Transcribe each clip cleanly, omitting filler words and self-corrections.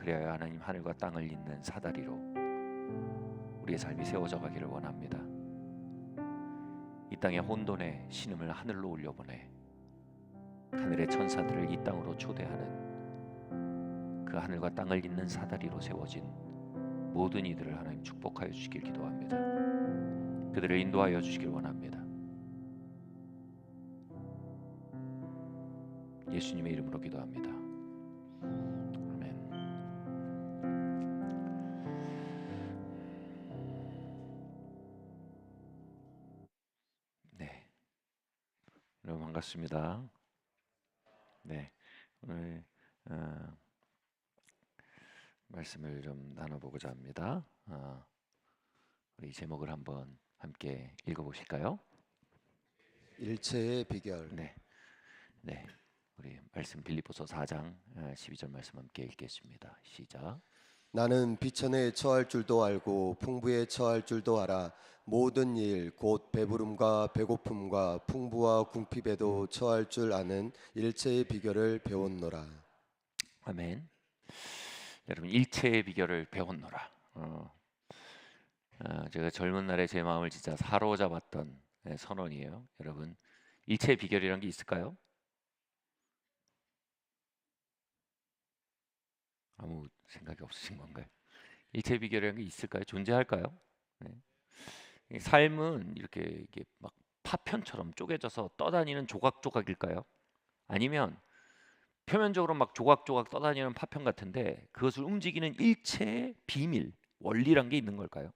그리하여 하나님 하늘과 땅을 잇는 사다리로 우리의 삶이 세워져 가기를 원합니다. 이 땅의 혼돈의 신음을 하늘로 올려보내 하늘의 천사들을 이 땅으로 초대하는 그 하늘과 땅을 잇는 사다리로 세워진 모든 이들을 하나님 축복하여 주시길 기도합니다. 그들을 인도하여 주시길 원합니다. 예수님의 이름으로 기도합니다. 아멘. 네, 여러분 반갑습니다. 네, 오늘 말씀을 좀 나눠보고자 합니다. 우리 제목을 한번 함께 읽어보실까요? 일체의 비결. 네, 우리 말씀 빌립보서 4장 12절 말씀 함께 읽겠습니다. 시작. 나는 비천에 처할 줄도 알고 풍부에 처할 줄도 알아 모든 일 곧 배부름과 배고픔과 풍부와 궁핍에도 처할 줄 아는 일체의 비결을 배웠노라. 아멘. 여러분 일체의 비결을 배웠노라. 제가 젊은 날에 제 마음을 진짜 사로잡았던 선언이에요. 여러분 일체의 비결이란 게 있을까요? 아무 생각이 없으신 건가요? 일체의 비결이란 게 있을까요? 존재할까요? 네. 삶은 이렇게 막 파편처럼 쪼개져서 떠다니는 조각조각일까요? 아니면 표면적으로 막 조각조각 떠다니는 파편 같은데 그것을 움직이는 일체의 비밀, 원리란 게 있는 걸까요?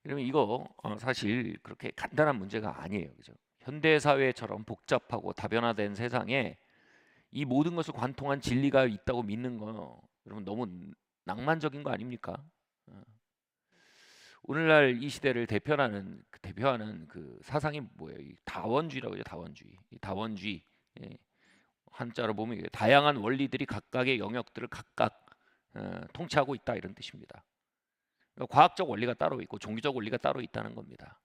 그러면 이거 사실 그렇게 간단한 문제가 아니에요. 그죠? 현대 사회처럼 복잡하고 다변화된 세상에 이 모든 것을 관통한 진리가 있다고 믿는 거 여러분 너무 낭만적인 거 아닙니까? 오늘날 이 시대를 대표하는 그 사상이 뭐예요? 이 다원주의라고 하죠. 다원주의. 이 다원주의. 예. 한자로 보면 이게 다양한 원리들이 각각의 영역들을 각각 통치하고 있다 이런 뜻입니다. 그러니까 과학적 원리가 따로 있고 종교적 원리가 따로 있다는 겁니다.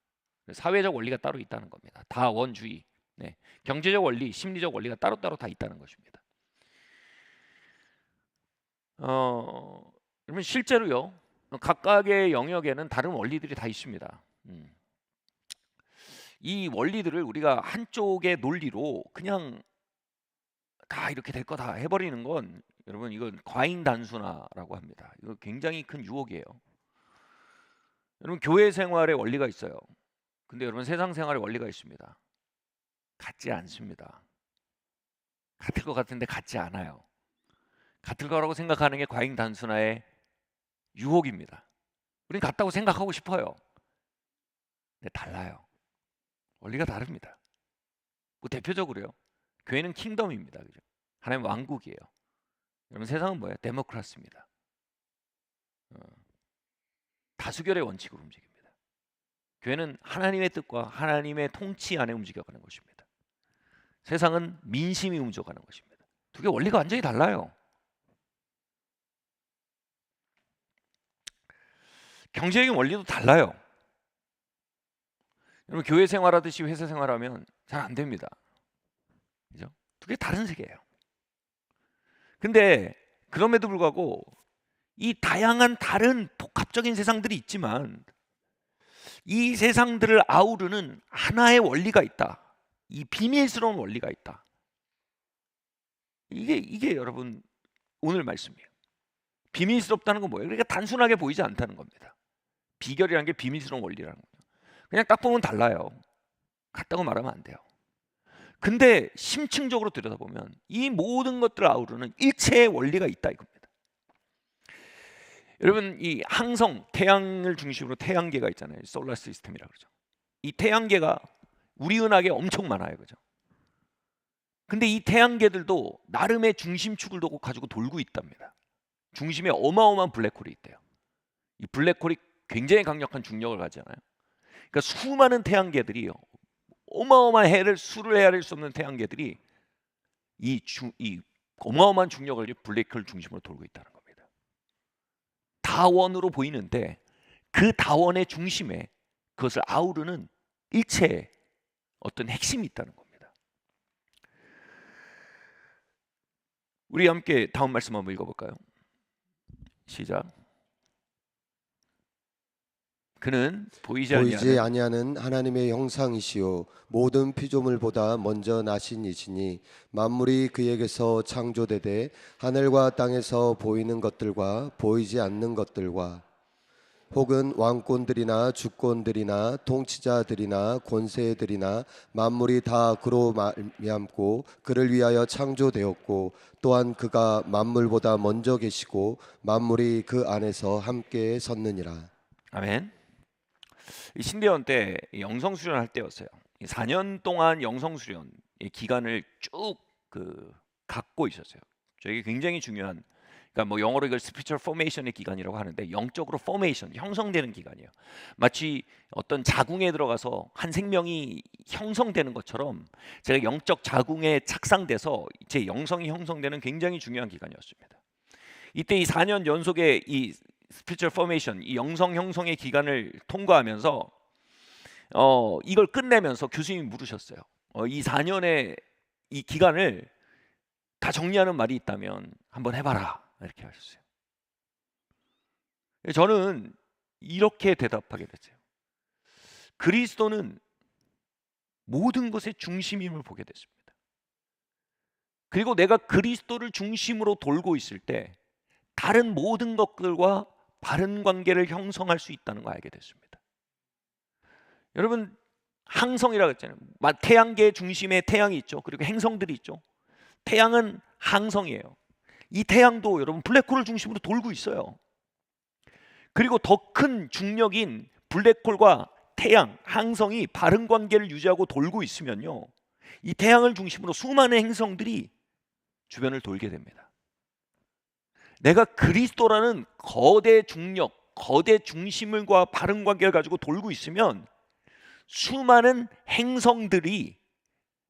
사회적 원리가 따로 있다는 겁니다. 다원주의. 네. 경제적 원리, 심리적 원리가 따로따로 다 있다는 것입니다. 그러면 실제로요. 각각의 영역에는 다른 원리들이 다 있습니다. 이 원리들을 우리가 한쪽의 논리로 그냥 다 이렇게 될 거다 해버리는 건 여러분 이건 과잉 단순화라고 합니다. 이거 굉장히 큰 유혹이에요. 여러분 교회 생활의 원리가 있어요. 근데 여러분 세상 생활의 원리가 있습니다. 같지 않습니다. 같을 것 같은데 같지 않아요. 같을 거라고 생각하는 게 과잉 단순화의 유혹입니다. 우린 같다고 생각하고 싶어요. 근데 달라요. 원리가 다릅니다. 뭐 대표적으로요. 교회는 킹덤입니다. 그죠? 하나님 왕국이에요. 여러분 세상은 뭐예요? 데모크라스입니다. 다수결의 원칙으로 움직입니다. 교회는 하나님의 뜻과 하나님의 통치 안에 움직여가는 것입니다. 세상은 민심이 움직여가는 것입니다. 두 개 원리가 완전히 달라요. 경제적인 원리도 달라요. 여러분 교회 생활하듯이 회사 생활하면 잘 안 됩니다. 그죠? 두 개 다른 세계예요. 근데 그럼에도 불구하고 이 다양한 다른 복합적인 세상들이 있지만 이 세상들을 아우르는 하나의 원리가 있다. 이 비밀스러운 원리가 있다. 이게 여러분 오늘 말씀이에요. 비밀스럽다는 건 뭐예요? 그러니까 단순하게 보이지 않다는 겁니다. 비결이라는 게 비밀스러운 원리라는 거예요. 그냥 딱 보면 달라요. 같다고 말하면 안 돼요. 근데 심층적으로 들여다보면 이 모든 것들을 아우르는 일체의 원리가 있다 이겁니다. 여러분 이 항성, 태양을 중심으로 태양계가 있잖아요. 솔라 시스템이라고 그러죠. 이 태양계가 우리 은하계 엄청 많아요. 그죠? 근데 이 태양계들도 나름의 중심축을 가지고 돌고 있답니다. 중심에 어마어마한 블랙홀이 있대요. 이 블랙홀이 굉장히 강력한 중력을 가지잖아요. 그러니까 수많은 태양계들이 어마어마한 수를 헤아릴 수 없는 태양계들이 이 어마어마한 중력을 블랙홀 중심으로 돌고 있다는 겁니다. 다원으로 보이는데 그 다원의 중심에 그것을 아우르는 일체의 어떤 핵심이 있다는 겁니다. 우리 함께 다음 말씀 한번 읽어볼까요? 시작. 그는 보이지 보이지 아니하는 아니하는 하나님의 형상이시요 모든 피조물보다 먼저 나신 이시니 만물이 그에게서 창조되되 하늘과 땅에서 보이는 것들과 보이지 않는 것들과 혹은 왕권들이나 주권들이나 통치자들이나 권세들이나 만물이 다 그로 말미암고 그를 위하여 창조되었고 또한 그가 만물보다 먼저 계시고 만물이 그 안에서 함께 섰느니라. 아멘. 이 신대원 때 영성 수련할 때였어요. 4년 동안 영성 수련의 기간을 쭉 갖고 있었어요. 저에게 굉장히 중요한, 그러니까 뭐 영어로 이걸 스피리추얼 포메이션의 기간이라고 하는데 영적으로 포메이션, 형성되는 기간이에요. 마치 어떤 자궁에 들어가서 한 생명이 형성되는 것처럼 제가 영적 자궁에 착상돼서 제 영성이 형성되는 굉장히 중요한 기간이었습니다. 이때 이 4년 연속의 이 스피리추얼 포메이션, 이 영성 형성의 기간을 통과하면서 이걸 끝내면서 교수님이 물으셨어요. 이 4년의 이 기간을 다 정리하는 말이 있다면 한번 해봐라, 이렇게 하셨어요. 저는 이렇게 대답하게 됐어요. 그리스도는 모든 것의 중심임을 보게 됐습니다. 그리고 내가 그리스도를 중심으로 돌고 있을 때 다른 모든 것들과 바른 관계를 형성할 수 있다는 걸 알게 됐습니다. 여러분, 항성이라고 했잖아요. 태양계 중심에 태양이 있죠. 그리고 행성들이 있죠. 태양은 항성이에요. 이 태양도 여러분 블랙홀을 중심으로 돌고 있어요. 그리고 더 큰 중력인 블랙홀과 태양, 항성이 바른 관계를 유지하고 돌고 있으면요, 이 태양을 중심으로 수많은 행성들이 주변을 돌게 됩니다. 내가 그리스도라는 거대 중력, 거대 중심과 바른 관계를 가지고 돌고 있으면 수많은 행성들이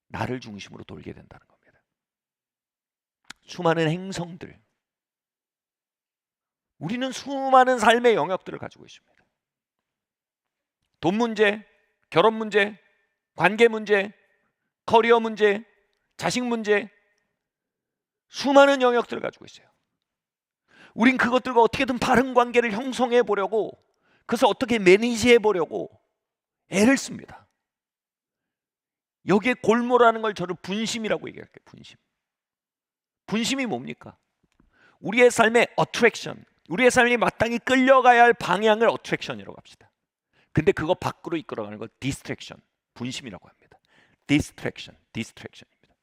나를 중심으로 돌게 된다는 겁니다. 수많은 행성들. 우리는 수많은 삶의 영역들을 가지고 있습니다. 돈 문제, 결혼 문제, 관계 문제, 커리어 문제, 자식 문제, 수많은 영역들을 가지고 있어요. 우린 그것들과 어떻게든 바른 관계를 형성해 보려고, 그래서 어떻게 매니지해 보려고 애를 씁니다. 여기에 골몰하는 걸 저를 분심이라고 얘기할게요. 분심. 분심이 뭡니까? 우리의 삶의 어트랙션, 우리의 삶이 마땅히 끌려가야 할 방향을 어트랙션이라고 합시다. 근데 그거 밖으로 이끌어가는 걸 디스트랙션, 분심이라고 합니다. 디스트랙션입니다.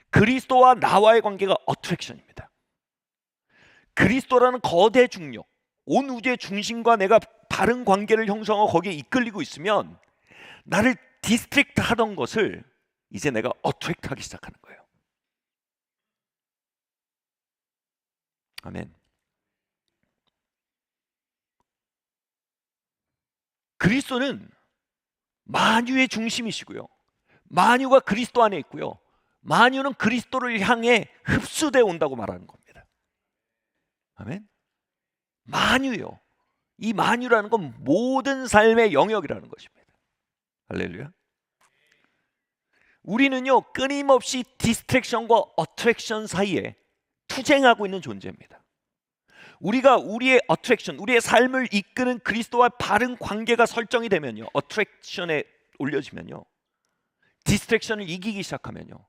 그리스도와 나와의 관계가 어트랙션입니다. 그리스도라는 거대 중력, 온 우주의 중심과 내가 바른 관계를 형성하고 거기에 이끌리고 있으면 나를 디스트랙트 하던 것을 이제 내가 어트랙트 하기 시작하는 거예요. 아멘. 그리스도는 만유의 중심이시고요, 만유가 그리스도 안에 있고요, 만유는 그리스도를 향해 흡수되어 온다고 말하는 겁니다. 아멘. 만유요. 이 만유라는 건 모든 삶의 영역이라는 것입니다. 할렐루야. 우리는요, 끊임없이 디스트랙션과 어트랙션 사이에 투쟁하고 있는 존재입니다. 우리가 우리의 어트랙션, 우리의 삶을 이끄는 그리스도와 바른 관계가 설정이 되면요, 어트랙션에 올려지면요, 디스트랙션을 이기기 시작하면요,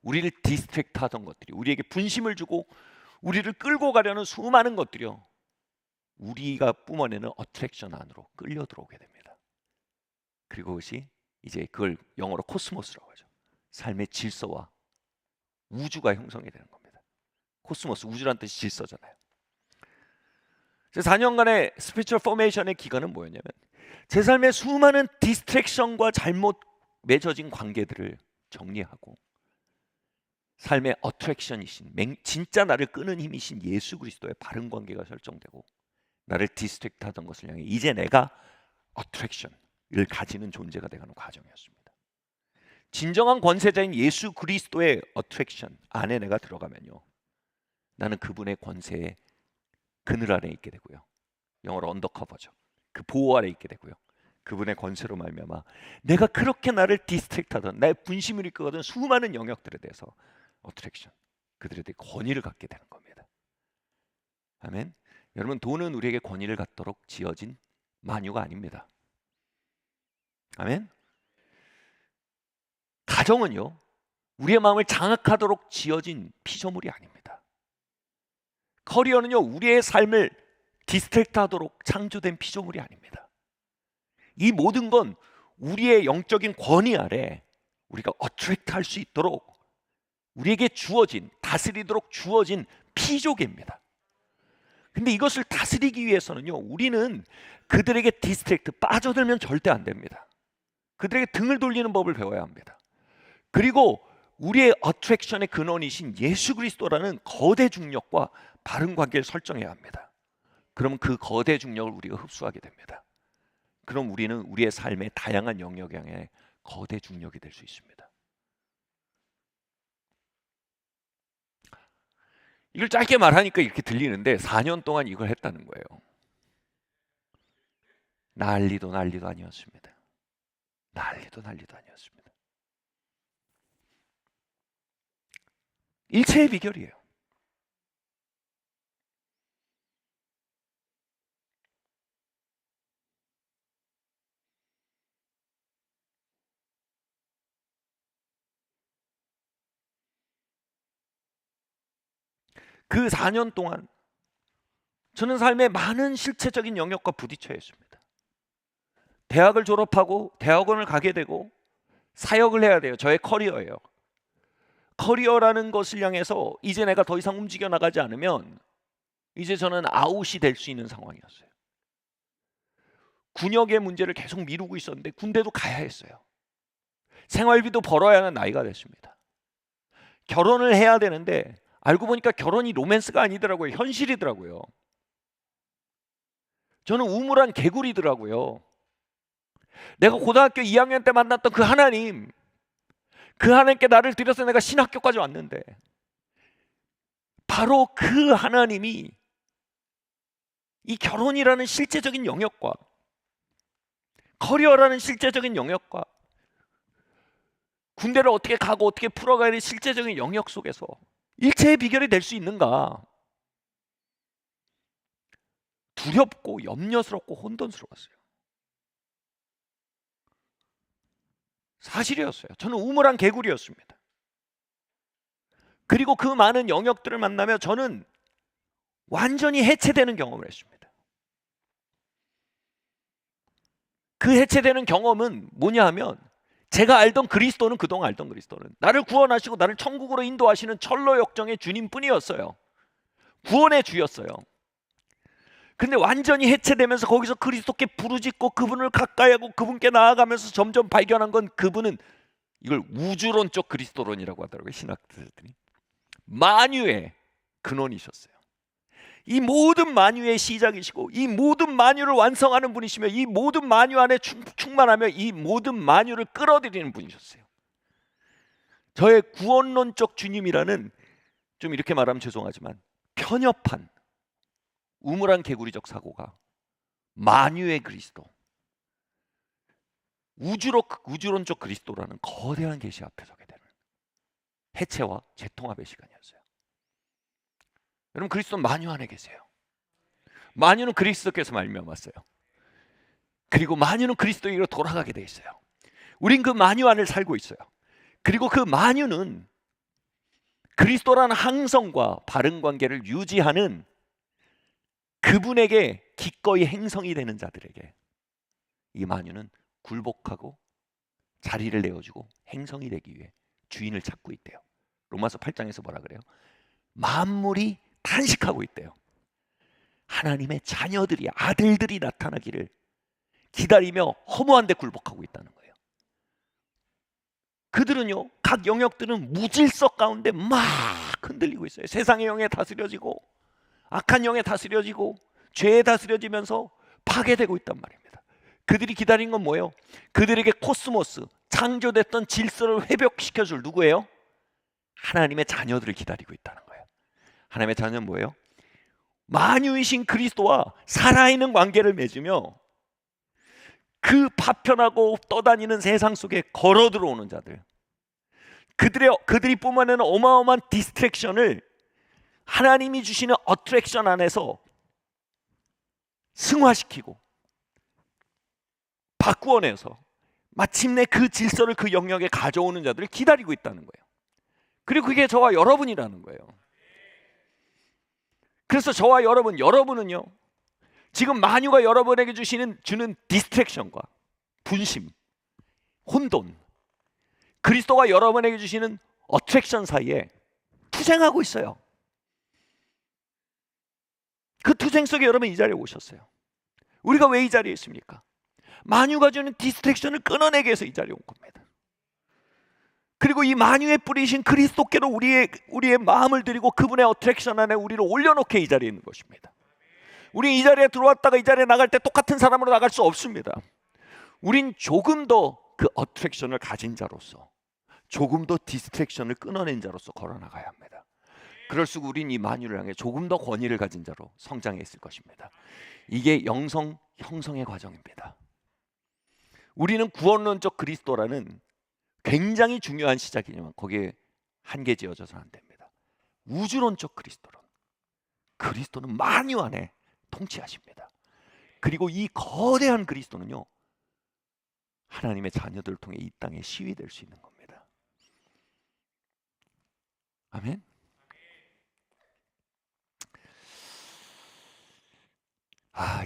우리를 디스트랙트 하던 것들이, 우리에게 분심을 주고 우리를 끌고 가려는 수많은 것들이요, 우리가 뿜어내는 어트랙션 안으로 끌려 들어오게 됩니다. 그리고 그것이 이제 그걸 영어로 코스모스라고 하죠. 삶의 질서와 우주가 형성이 되는 겁니다. 코스모스, 우주란 뜻이 질서잖아요. 4년간의 스피리추얼 포메이션의 기간은 뭐였냐면, 제 삶의 수많은 디스트랙션과 잘못 맺어진 관계들을 정리하고 삶의 어트랙션이신, 진짜 나를 끄는 힘이신 예수 그리스도의 바른 관계가 설정되고 나를 디스트랙트 하던 것을 향해 이제 내가 어트랙션을 가지는 존재가 되가는 과정이었습니다. 진정한 권세자인 예수 그리스도의 어트랙션 안에 내가 들어가면요, 나는 그분의 권세의 그늘 아래 있게 되고요, 영어로 언더커버죠. 그 보호 아래 있게 되고요, 그분의 권세로 말미암아 내가 그렇게 나를 디스트랙트 하던, 나의 분심을 이끌거든 수많은 영역들에 대해서 어트랙션, 그들에게 권위를 갖게 되는 겁니다. 아멘. 여러분, 돈은 우리에게 권위를 갖도록 지어진 만유가 아닙니다. 아멘. 가정은요, 우리의 마음을 장악하도록 지어진 피조물이 아닙니다. 커리어는요, 우리의 삶을 디스트랙트하도록 창조된 피조물이 아닙니다. 이 모든 건 우리의 영적인 권위 아래 우리가 어트랙트할 수 있도록 우리에게 주어진, 다스리도록 주어진 피조개입니다. 근데 이것을 다스리기 위해서는요, 우리는 그들에게 디스트랙트, 빠져들면 절대 안 됩니다. 그들에게 등을 돌리는 법을 배워야 합니다. 그리고 우리의 어트랙션의 근원이신 예수 그리스도라는 거대 중력과 바른 관계를 설정해야 합니다. 그럼 그 거대 중력을 우리가 흡수하게 됩니다. 그럼 우리는 우리의 삶의 다양한 영역 향해 거대 중력이 될 수 있습니다. 이걸 짧게 말하니까 이렇게 들리는데 4년 동안 이걸 했다는 거예요. 난리도 아니었습니다. 난리도 아니었습니다. 일체의 비결이에요. 그 4년 동안 저는 삶의 많은 실체적인 영역과 부딪혀야 했습니다. 대학을 졸업하고 대학원을 가게 되고 사역을 해야 돼요. 저의 커리어예요. 커리어라는 것을 향해서 이제 내가 더 이상 움직여 나가지 않으면 이제 저는 아웃이 될 수 있는 상황이었어요. 군역의 문제를 계속 미루고 있었는데 군대도 가야 했어요. 생활비도 벌어야 하는 나이가 됐습니다. 결혼을 해야 되는데 알고 보니까 결혼이 로맨스가 아니더라고요. 현실이더라고요. 저는 우물한 개구리더라고요. 내가 고등학교 2학년 때 만났던 그 하나님, 그 하나님께 나를 들여서 내가 신학교까지 왔는데 바로 그 하나님이 이 결혼이라는 실제적인 영역과 커리어라는 실제적인 영역과 군대를 어떻게 가고 어떻게 풀어가야 하는 실제적인 영역 속에서 일체의 비결이 될 수 있는가? 두렵고 염려스럽고 혼돈스러웠어요. 사실이었어요. 저는 우물한 개구리였습니다. 그리고 그 많은 영역들을 만나며 저는 완전히 해체되는 경험을 했습니다. 그 해체되는 경험은 뭐냐 하면 제가 알던 그리스도는, 그동안 알던 그리스도는 나를 구원하시고 나를 천국으로 인도하시는 철로 역정의 주님뿐이었어요. 구원의 주였어요. 근데 완전히 해체되면서 거기서 그리스도께 부르짖고 그분을 가까이 하고 그분께 나아가면서 점점 발견한 건 그분은 이걸 우주론적 그리스도론이라고 하더라고요. 신학자들이. 만유의 근원이셨어요. 이 모든 만유의 시작이시고 이 모든 만유를 완성하는 분이시며 이 모든 만유 안에 충만하며 이 모든 만유를 끌어들이는 분이셨어요. 저의 구원론적 주님이라는, 좀 이렇게 말하면 죄송하지만 편협한 우물한 개구리적 사고가 만유의 그리스도, 우주론적 그리스도라는 거대한 계시 앞에 서게 되는 해체와 재통합의 시간이었어요. 여러분, 그리스도는 만유 안에 계세요. 만유는 그리스도께서 말미암았어요. 그리고 만유는 그리스도에게로 돌아가게 돼 있어요. 우린 그 만유 안을 살고 있어요. 그리고 그 만유는 그리스도라는 항성과 바른 관계를 유지하는 그분에게 기꺼이 행성이 되는 자들에게 이 만유는 굴복하고 자리를 내어주고 행성이 되기 위해 주인을 찾고 있대요. 로마서 8장에서 뭐라 그래요? 만물이 탄식하고 있대요. 하나님의 자녀들이, 아들들이 나타나기를 기다리며 허무한 데 굴복하고 있다는 거예요. 그들은요, 각 영역들은 무질서 가운데 막 흔들리고 있어요. 세상의 영에 다스려지고 악한 영에 다스려지고 죄에 다스려지면서 파괴되고 있단 말입니다. 그들이 기다린 건 뭐예요? 그들에게 코스모스, 창조됐던 질서를 회복시켜줄 누구예요? 하나님의 자녀들을 기다리고 있다는 거예요. 하나님의 자녀는 뭐예요? 만유이신 그리스도와 살아있는 관계를 맺으며 그 파편하고 떠다니는 세상 속에 걸어 들어오는 자들, 그들이 뿜어내는 어마어마한 디스트랙션을 하나님이 주시는 어트랙션 안에서 승화시키고 바꾸어내서 마침내 그 질서를 그 영역에 가져오는 자들을 기다리고 있다는 거예요. 그리고 그게 저와 여러분이라는 거예요. 그래서 저와 여러분은요, 지금 만유가 여러분에게 주는 디스트랙션과 분심, 혼돈, 그리스도가 여러분에게 주시는 어트랙션 사이에 투쟁하고 있어요. 그 투쟁 속에 여러분 이 자리에 오셨어요. 우리가 왜 이 자리에 있습니까? 만유가 주는 디스트랙션을 끊어내기 위해서 이 자리에 온 겁니다. 그리고 이 만유의 뿌리신 그리스도께로 우리의 마음을 드리고 그분의 어트랙션 안에 우리를 올려놓게 이 자리에 있는 것입니다. 우리 이 자리에 들어왔다가 이 자리에 나갈 때 똑같은 사람으로 나갈 수 없습니다. 우린 조금 더 그 어트랙션을 가진 자로서, 조금 더 디스트랙션을 끊어낸 자로서 걸어나가야 합니다. 그럴수록 우린 이 만유를 향해 조금 더 권위를 가진 자로 성장해 있을 것입니다. 이게 영성 형성의 과정입니다. 우리는 구원론적 그리스도라는 굉장히 중요한 시작이지만 거기에 한계 지어져서는 안 됩니다. 우주론적 그리스도는 만유 안에 통치하십니다. 그리고 이 거대한 그리스도는요, 하나님의 자녀들을 통해 이 땅에 시위될 수 있는 겁니다. 아멘.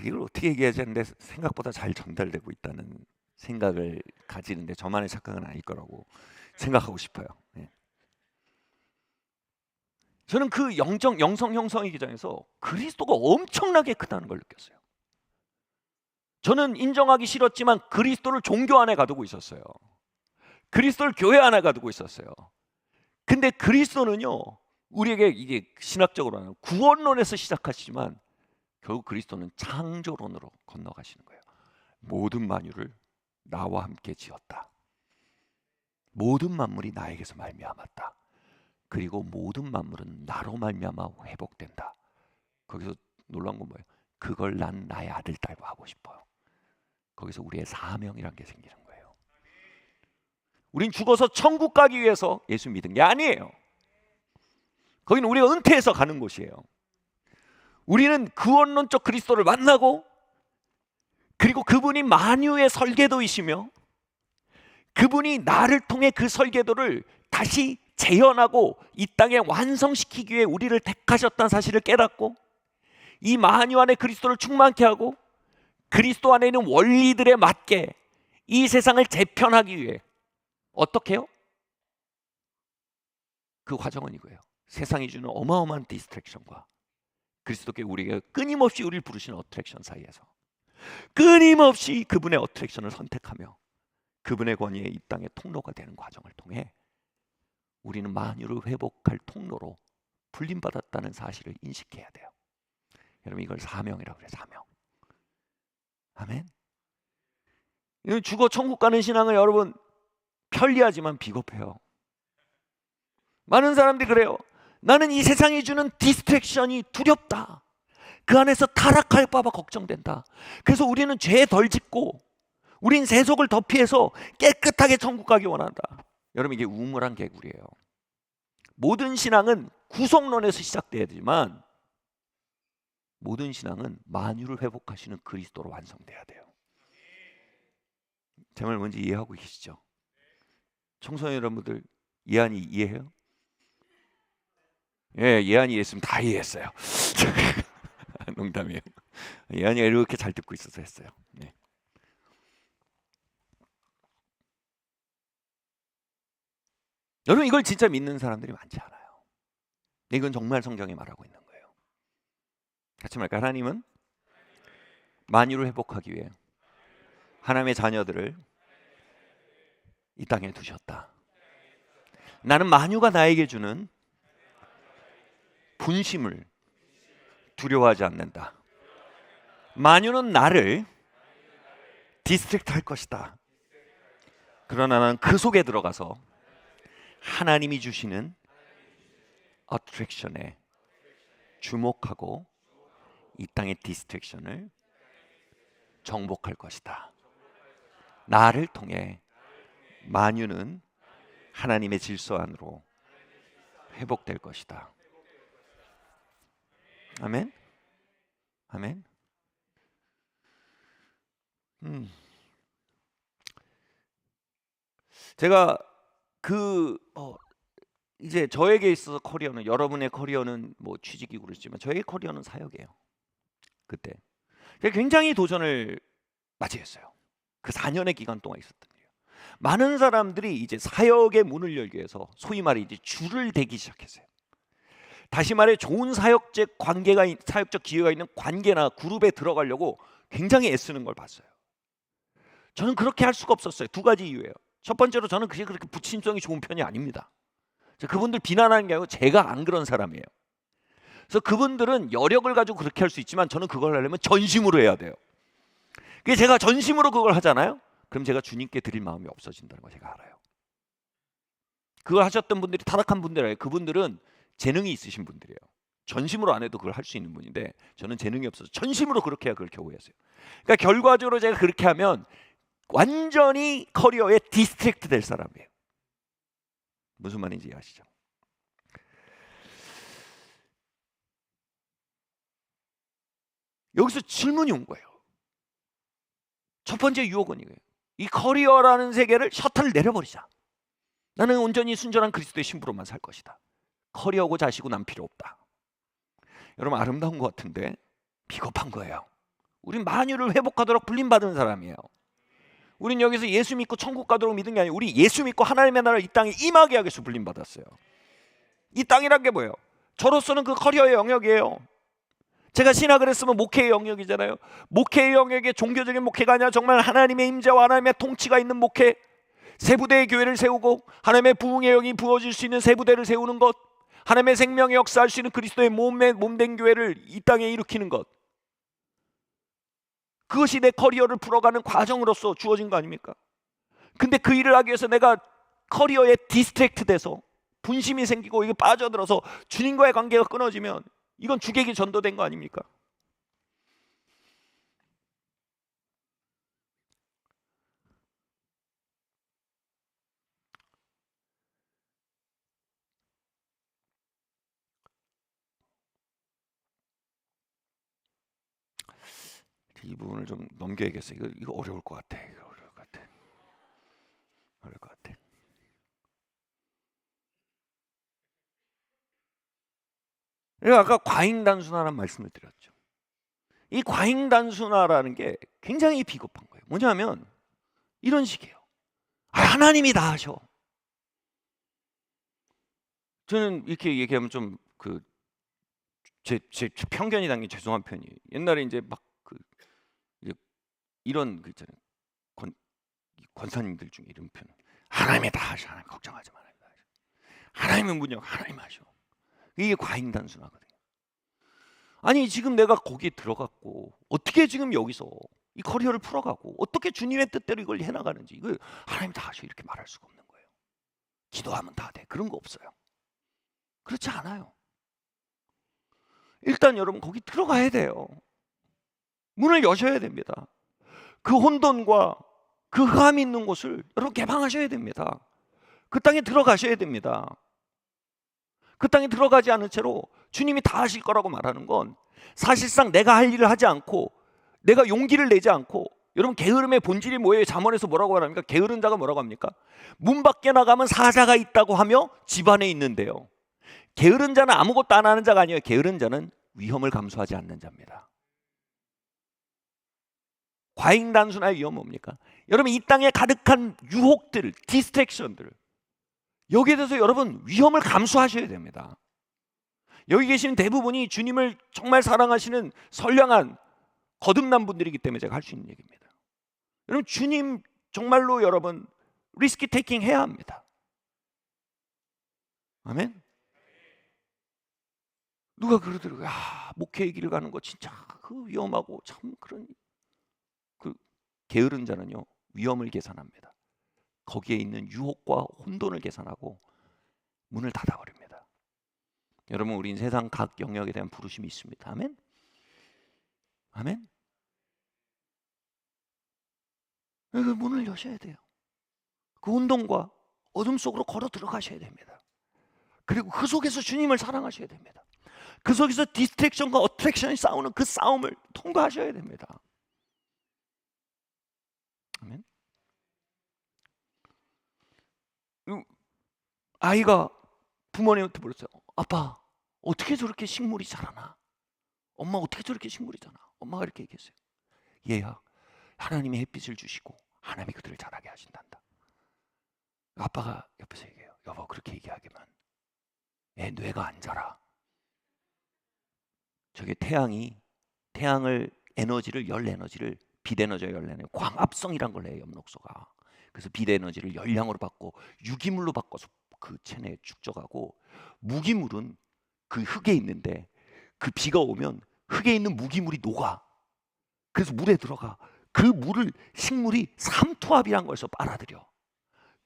이걸 어떻게 얘기해야 되는데 생각보다 잘 전달되고 있다는 생각을 가지는데 저만의 착각은 아닐 거라고 생각하고 싶어요. 네. 저는 그 영성 형성의 기장에서 그리스도가 엄청나게 크다는 걸 느꼈어요. 저는 인정하기 싫었지만 그리스도를 종교 안에 가두고 있었어요. 그리스도를 교회 안에 가두고 있었어요. 근데 그리스도는요, 우리에게 이게 신학적으로는 구원론에서 시작하시지만 결국 그리스도는 창조론으로 건너가시는 거예요. 모든 만유를 나와 함께 지었다. 모든 만물이 나에게서 말미암았다. 그리고 모든 만물은 나로 말미암아 회복된다. 거기서 놀라운 건 뭐예요? 그걸 난 나의 아들 딸과 하고 싶어요. 거기서 우리의 사명이란 게 생기는 거예요. 우린 죽어서 천국 가기 위해서 예수 믿은 게 아니에요. 거기는 우리가 은퇴해서 가는 곳이에요. 우리는 구원론적 그리스도를 만나고, 그리고 그분이 만유의 설계도이시며 그분이 나를 통해 그 설계도를 다시 재현하고 이 땅에 완성시키기 위해 우리를 택하셨다는 사실을 깨닫고, 이 만유 안에 그리스도를 충만케 하고 그리스도 안에 있는 원리들에 맞게 이 세상을 재편하기 위해 어떻게 해요? 그 과정은 이거예요. 세상이 주는 어마어마한 디스트랙션과 그리스도께 우리가 끊임없이 우리를 부르시는 어트랙션 사이에서 끊임없이 그분의 어트랙션을 선택하며 그분의 권위에 이 땅의 통로가 되는 과정을 통해 우리는 만유를 회복할 통로로 불림받았다는 사실을 인식해야 돼요. 여러분, 이걸 사명이라고 그래요. 사명. 아멘. 죽어 천국 가는 신앙은 여러분 편리하지만 비겁해요. 많은 사람들이 그래요. 나는 이 세상이 주는 디스트랙션이 두렵다. 그 안에서 타락할까 봐 걱정된다. 그래서 우리는 죄 덜 짓고 우린 세속을 더 피해서 깨끗하게 천국 가기 원한다. 여러분, 이게 우물한 개구리예요. 모든 신앙은 구속론에서 시작돼야 되지만 모든 신앙은 만유를 회복하시는 그리스도로 완성돼야 돼요. 제 말 뭔지 이해하고 계시죠? 청소년 여러분들 예한이 이해해요? 예, 예한이 이해했으면 다 이해했어요. 농담이에요. 예한이가 이렇게 잘 듣고 있어서 했어요. 네. 여러분, 이걸 진짜 믿는 사람들이 많지 않아요. 이건 정말 성경이 말하고 있는 거예요. 같이 말할까요? 하나님은 만유를 회복하기 위해 하나님의 자녀들을 이 땅에 두셨다. 나는 만유가 나에게 주는 분심을 두려워하지 않는다. 만유는 나를 디스트랙트 할 것이다. 그러나 나는 그 속에 들어가서 하나님이 주시는 어트랙션에 주목하고 이 땅의 디스트랙션을 정복할 것이다. 나를 통해 만유는 하나님의 질서 안으로 회복될 것이다. 아멘. 아멘. 제가 이제 저에게 있어서 커리어는, 여러분의 커리어는 뭐 취직이고 그랬지만 저의 커리어는 사역이에요. 그때 굉장히 도전을 맞이했어요. 그 4년의 기간 동안 있었던 일이에요. 많은 사람들이 이제 사역의 문을 열기 위해서 소위 말해 이제 줄을 대기 시작했어요. 다시 말해 좋은 사역적 기회가 있는 관계나 그룹에 들어가려고 굉장히 애쓰는 걸 봤어요. 저는 그렇게 할 수가 없었어요. 두 가지 이유예요. 첫 번째로 저는 그렇게 부침성이 좋은 편이 아닙니다. 그분들 비난하는 게 아니고 제가 안 그런 사람이에요. 그래서 그분들은 여력을 가지고 그렇게 할 수 있지만 저는 그걸 하려면 전심으로 해야 돼요. 그게 제가 전심으로 그걸 하잖아요. 그럼 제가 주님께 드릴 마음이 없어진다는 걸 제가 알아요. 그걸 하셨던 분들이 타락한 분들이에요. 그분들은 재능이 있으신 분들이에요. 전심으로 안 해도 그걸 할 수 있는 분인데 저는 재능이 없어서 전심으로 그렇게 해야 그걸 겨우 했어요. 그러니까 결과적으로 제가 그렇게 하면 완전히 커리어에 디스트랙트 될 사람이에요. 무슨 말인지 이해하시죠? 여기서 질문이 온 거예요. 첫 번째 유혹은 이거예요. 이 커리어라는 세계를 셔틀을 내려버리자. 나는 온전히 순전한 그리스도의 신부로만 살 것이다. 커리어고 자시고 난 필요 없다. 여러분 아름다운 것 같은데 비겁한 거예요. 우린 만유를 회복하도록 불림받은 사람이에요. 우린 여기서 예수 믿고 천국 가도록 믿은 게 아니에요. 우리 예수 믿고 하나님의 나라를 이 땅에 임하게 하기 위해서 불림받았어요. 이 땅이란 게 뭐예요? 저로서는 그 커리어의 영역이에요. 제가 신학을 했으면 목회의 영역이잖아요. 목회의 영역이 종교적인 목회가 아니라 정말 하나님의 임재와 하나님의 통치가 있는 목회, 세부대의 교회를 세우고 하나님의 부흥의 영이 부어질 수 있는 세부대를 세우는 것, 하나님의 생명의 역사할 수 있는 그리스도의 몸된 교회를 이 땅에 일으키는 것, 그것이 내 커리어를 풀어가는 과정으로서 주어진 거 아닙니까? 근데 그 일을 하기 위해서 내가 커리어에 디스트랙트 돼서 분심이 생기고 이게 빠져들어서 주님과의 관계가 끊어지면 이건 주객이 전도된 거 아닙니까? 이 부분을 좀 넘겨야겠어요. 이거 어려울 것 같아. 어려울 것 같아. 제가 아까 과잉단순화라는 말씀을 드렸죠. 이 과잉단순화라는 게 굉장히 비겁한 거예요. 뭐냐면 이런 식이에요. 하나님이 다 하셔. 저는 이렇게 얘기하면 좀 제 편견이 담긴 죄송한 편이에요. 옛날에 이제 막 이런 그 있잖아요. 권사님들 중에 이런 편. 하나님이 다 하셔. 하나님 걱정하지 마라. 하나님은 문역 하나님 하셔. 이게 과잉단순화거든요. 아니 지금 내가 거기에 들어갔고 어떻게 지금 여기서 이 커리어를 풀어가고 어떻게 주님의 뜻대로 이걸 해나가는지 이거 하나님 다 하셔 이렇게 말할 수가 없는 거예요. 기도하면 다 돼. 그런 거 없어요. 그렇지 않아요. 일단 여러분 거기 들어가야 돼요. 문을 여셔야 됩니다. 그 혼돈과 그 흑암이 있는 곳을 여러분 개방하셔야 됩니다. 그 땅에 들어가셔야 됩니다. 그 땅에 들어가지 않은 채로 주님이 다 하실 거라고 말하는 건 사실상 내가 할 일을 하지 않고 내가 용기를 내지 않고, 여러분 게으름의 본질이 뭐예요? 잠언에서 뭐라고 말합니까? 게으른 자가 뭐라고 합니까? 문 밖에 나가면 사자가 있다고 하며 집 안에 있는데요. 게으른 자는 아무것도 안 하는 자가 아니에요. 게으른 자는 위험을 감수하지 않는 자입니다. 과잉단순화의 위험은 뭡니까? 여러분 이 땅에 가득한 유혹들, 디스트랙션들, 여기에 대해서 여러분 위험을 감수하셔야 됩니다. 여기 계시는 대부분이 주님을 정말 사랑하시는 선량한 거듭난 분들이기 때문에 제가 할 수 있는 얘기입니다. 여러분 주님 정말로 여러분 리스크 테이킹 해야 합니다. 아멘. 누가 그러더라고요. 목회의 길을 가는 거 진짜 위험하고 참 그런. 게으른 자는요 위험을 계산합니다. 거기에 있는 유혹과 혼돈을 계산하고 문을 닫아버립니다. 여러분 우린 세상 각 영역에 대한 부르심이 있습니다. 아멘. 아멘. 그 문을 여셔야 돼요. 그 혼돈과 어둠 속으로 걸어 들어가셔야 됩니다. 그리고 그 속에서 주님을 사랑하셔야 됩니다. 그 속에서 디스트랙션과 어트랙션이 싸우는 그 싸움을 통과하셔야 됩니다. 아멘. 아이가 부모님한테 물었어요. 아빠, 어떻게 저렇게 식물이 자라나? 엄마, 어떻게 저렇게 식물이 자라? 엄마가 이렇게 얘기했어요. 얘야, 하나님이 햇빛을 주시고 하나님이 그들을 자라게 하신단다. 아빠가 옆에서 얘기해요. 여보, 그렇게 얘기하기만 애 뇌가 안 자라. 저게 태양을 에너지를, 열 에너지를, 빛 에너지와 열 에너지, 광합성이란 걸 해요, 엽록소가. 그래서 빛 에너지를 열량으로 받고 유기물로 바꿔서 그 체내에 축적하고, 무기물은 그 흙에 있는데 그 비가 오면 흙에 있는 무기물이 녹아. 그래서 물에 들어가. 그 물을 식물이 삼투압이란 거에서 빨아들여.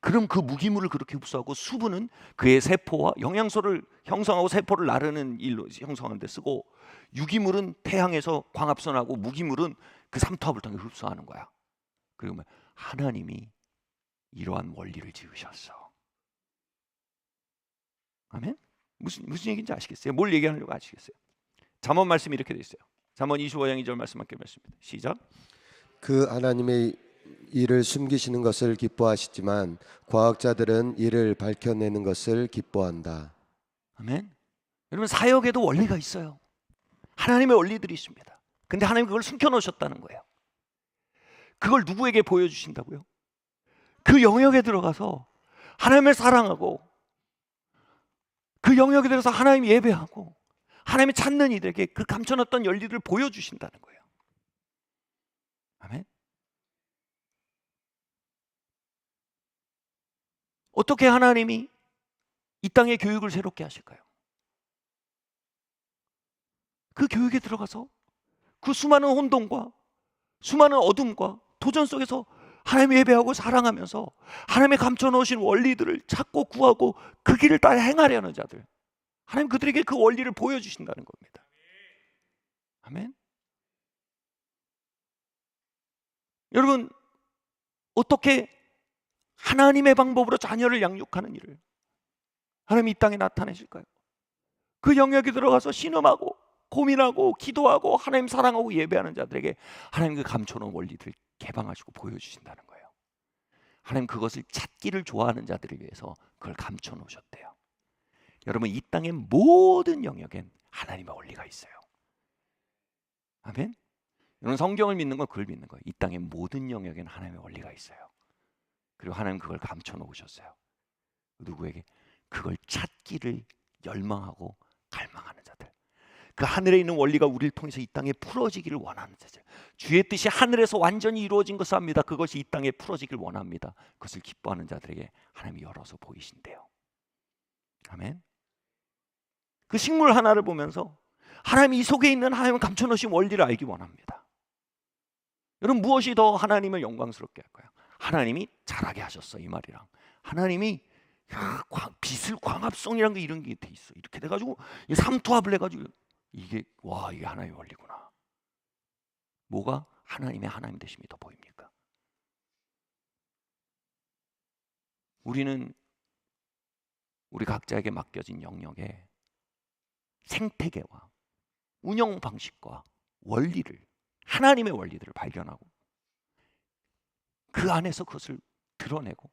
그럼 그 무기물을 그렇게 흡수하고, 수분은 그의 세포와 영양소를 형성하고 세포를 나르는 일로 형성하는 데 쓰고, 유기물은 태양에서 광합선하고, 무기물은 그 삼투압을 통해 흡수하는 거야. 그리고 하나님이 이러한 원리를 지으셨어. 아멘? 무슨 얘기인지 아시겠어요? 뭘 얘기하려고 아시겠어요? 잠언 말씀이 이렇게 돼 있어요. 잠언 25장 2절 말씀 함께 말씀입니다. 시작. 그 하나님의 일을 숨기시는 것을 기뻐하시지만 과학자들은 이를 밝혀내는 것을 기뻐한다. 아멘. 여러분, 사역에도 원리가 있어요. 하나님의 원리들이 있습니다. 근데 하나님 그걸 숨겨놓으셨다는 거예요. 그걸 누구에게 보여주신다고요? 그 영역에 들어가서 하나님을 사랑하고, 그 영역에 들어서 하나님 예배하고 하나님을 찾는 이들에게 그 감춰놨던 원리들을 보여주신다는 거예요. 아멘. 어떻게 하나님이 이 땅의 교육을 새롭게 하실까요? 그 교육에 들어가서 그 수많은 혼돈과 수많은 어둠과 도전 속에서 하나님 예배하고 사랑하면서 하나님의 감춰놓으신 원리들을 찾고 구하고 그 길을 따라 행하려는 자들, 하나님 그들에게 그 원리를 보여주신다는 겁니다. 아멘. 여러분, 어떻게 하나님의 방법으로 자녀를 양육하는 일을 하나님이 이 땅에 나타내실까요? 그 영역에 들어가서 신음하고 고민하고 기도하고 하나님 사랑하고 예배하는 자들에게 하나님 그 감춰놓은 원리들 개방하시고 보여주신다는 거예요. 하나님 그것을 찾기를 좋아하는 자들을 위해서 그걸 감춰놓으셨대요. 여러분, 이 땅의 모든 영역엔 하나님의 원리가 있어요. 아멘. 여러분, 성경을 믿는 건 그걸 믿는 거예요. 이 땅의 모든 영역엔 하나님의 원리가 있어요. 그리고 하나님 그걸 감춰놓으셨어요. 누구에게? 그걸 찾기를 열망하고 갈망하는 자들, 그 하늘에 있는 원리가 우리를 통해서 이 땅에 풀어지기를 원하는 자들, 주의 뜻이 하늘에서 완전히 이루어진 것을 압니다. 그것이 이 땅에 풀어지기를 원합니다. 그것을 기뻐하는 자들에게 하나님이 열어서 보이신대요. 아멘. 그 식물 하나를 보면서 하나님이 이 속에 있는 하나님을 감춰놓으신 원리를 알기 원합니다. 여러분, 무엇이 더 하나님을 영광스럽게 할까요? 하나님이 자라게 하셨어, 이 말이랑 하나님이 빛을 광합성이라는 게 이런 게 돼 있어. 이렇게 돼가지고 삼투압을 해가지고 이게 하나님의 원리구나. 뭐가 하나님의 하나님 되심이 더 보입니까? 우리는 우리 각자에게 맡겨진 영역에 생태계와 운영 방식과 원리를, 하나님의 원리들을 발견하고 그 안에서 그것을 드러내고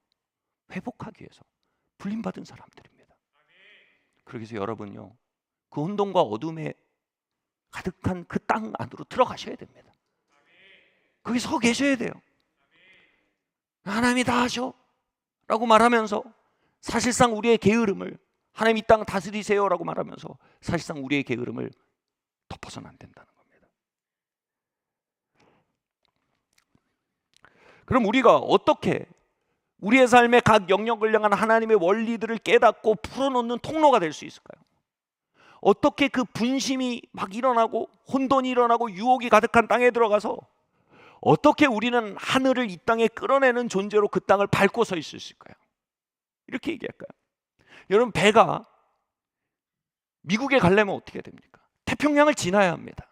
회복하기 위해서 불림받은 사람들입니다. 그래서 여러분요, 그 혼돈과 어둠에 가득한 그 땅 안으로 들어가셔야 됩니다. 거기 서 계셔야 돼요. 하나님이 다 하셔 라고 말하면서 사실상 우리의 게으름을, 하나님 이 땅 다스리세요 라고 말하면서 사실상 우리의 게으름을 덮어서는 안 된다는 겁니다. 그럼 우리가 어떻게 우리의 삶의 각 영역을 향한 하나님의 원리들을 깨닫고 풀어놓는 통로가 될 수 있을까요? 어떻게 그 분심이 막 일어나고 혼돈이 일어나고 유혹이 가득한 땅에 들어가서 어떻게 우리는 하늘을 이 땅에 끌어내는 존재로 그 땅을 밟고 서 있을 수 있을까요? 이렇게 얘기할까요? 여러분, 배가 미국에 가려면 어떻게 됩니까? 태평양을 지나야 합니다.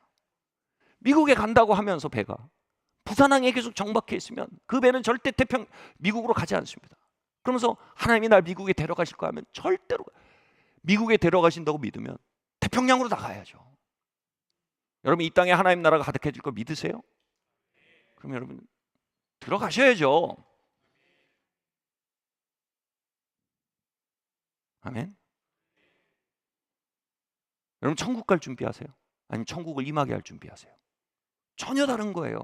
미국에 간다고 하면서 배가 부산항에 계속 정박해 있으면 그 배는 절대 미국으로 가지 않습니다. 그러면서 하나님이 날 미국에 데려가실까 하면 절대로, 미국에 데려가신다고 믿으면 태평양으로 나가야죠. 여러분, 이 땅에 하나님 나라가 가득해질 거 믿으세요? 그럼 여러분 들어가셔야죠. 아멘. 여러분, 천국 갈 준비하세요? 아니면 천국을 임하게 할 준비하세요? 전혀 다른 거예요.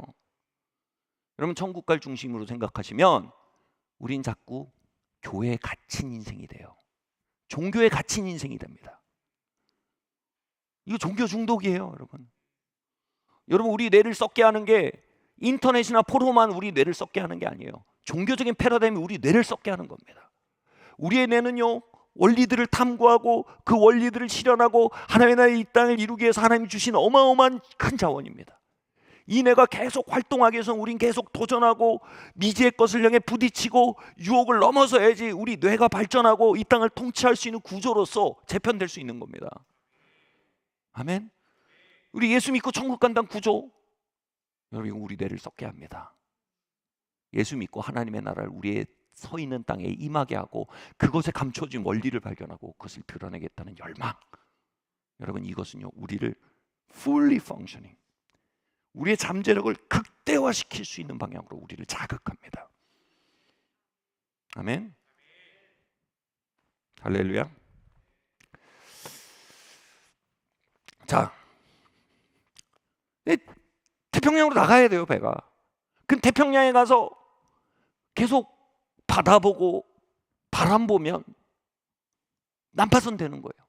여러분, 천국 갈 중심으로 생각하시면 우린 자꾸 교회에 갇힌 인생이 돼요. 종교에 갇힌 인생이 됩니다. 이거 종교 중독이에요, 여러분. 여러분, 우리 뇌를 썩게 하는 게 인터넷이나 포로만 우리 뇌를 썩게 하는 게 아니에요. 종교적인 패러다임이 우리 뇌를 썩게 하는 겁니다. 우리의 뇌는요, 원리들을 탐구하고 그 원리들을 실현하고 하나님의 나라의 이 땅을 이루기 위해서 하나님이 주신 어마어마한 큰 자원입니다. 이 뇌가 계속 활동하기 위해서 우린 계속 도전하고 미지의 것을 향해 부딪히고 유혹을 넘어서야지 우리 뇌가 발전하고 이 땅을 통치할 수 있는 구조로서 재편될 수 있는 겁니다. 아멘. 우리 예수 믿고 천국 간다는 구조, 여러분, 우리 뇌를 썩게 합니다. 예수 믿고 하나님의 나라를 우리의 서 있는 땅에 임하게 하고 그것에 감춰진 원리를 발견하고 그것을 드러내겠다는 열망, 여러분, 이것은요 우리를 fully functioning, 우리의 잠재력을 극대화시킬 수 있는 방향으로 우리를 자극합니다. 아멘. 할렐루야. 자, 태평양으로 나가야 돼요, 배가. 그 태평양에 가서 계속 바다 보고 바람 보면 난파선 되는 거예요.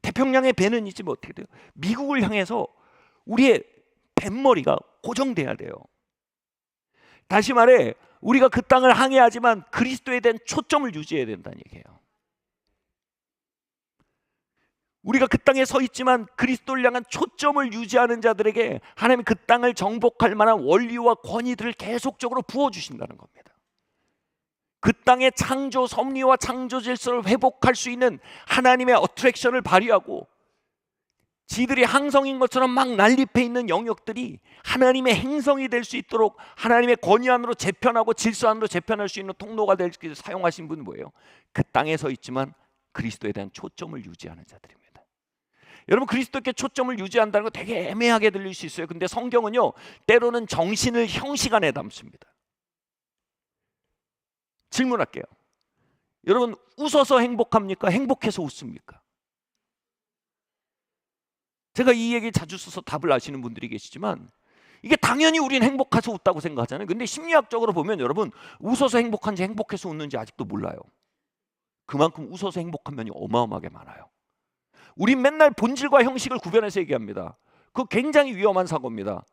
태평양의 배는 있지 뭐 어떻게 돼요? 미국을 향해서 우리의 뱃머리가 고정돼야 돼요. 다시 말해, 우리가 그 땅을 항해하지만 그리스도에 대한 초점을 유지해야 된다는 얘기예요. 우리가 그 땅에 서 있지만 그리스도를 향한 초점을 유지하는 자들에게 하나님이 그 땅을 정복할 만한 원리와 권위들을 계속적으로 부어주신다는 겁니다. 그 땅의 창조 섭리와 창조 질서를 회복할 수 있는 하나님의 어트랙션을 발휘하고 지들이 항성인 것처럼 막 난립해 있는 영역들이 하나님의 행성이 될 수 있도록 하나님의 권위 안으로 재편하고 질서 안으로 재편할 수 있는 통로가 될 수 있게 사용하신 분은 뭐예요? 그 땅에 서 있지만 그리스도에 대한 초점을 유지하는 자들입니다. 여러분, 그리스도께 초점을 유지한다는 거 되게 애매하게 들릴 수 있어요. 근데 성경은요, 때로는 정신을 형식 안에 담습니다. 질문할게요. 여러분, 웃어서 행복합니까? 행복해서 웃습니까? 제가 이 얘기 자주 써서 답을 아시는 분들이 계시지만 이게 당연히 우리는 행복해서 웃다고 생각하잖아요. 근데 심리학적으로 보면 여러분, 웃어서 행복한지 행복해서 웃는지 아직도 몰라요. 그만큼 웃어서 행복한 면이 어마어마하게 많아요. 우린 맨날 본질과 형식을 구별해서 얘기합니다. 그거 굉장히 위험한 사고입니다.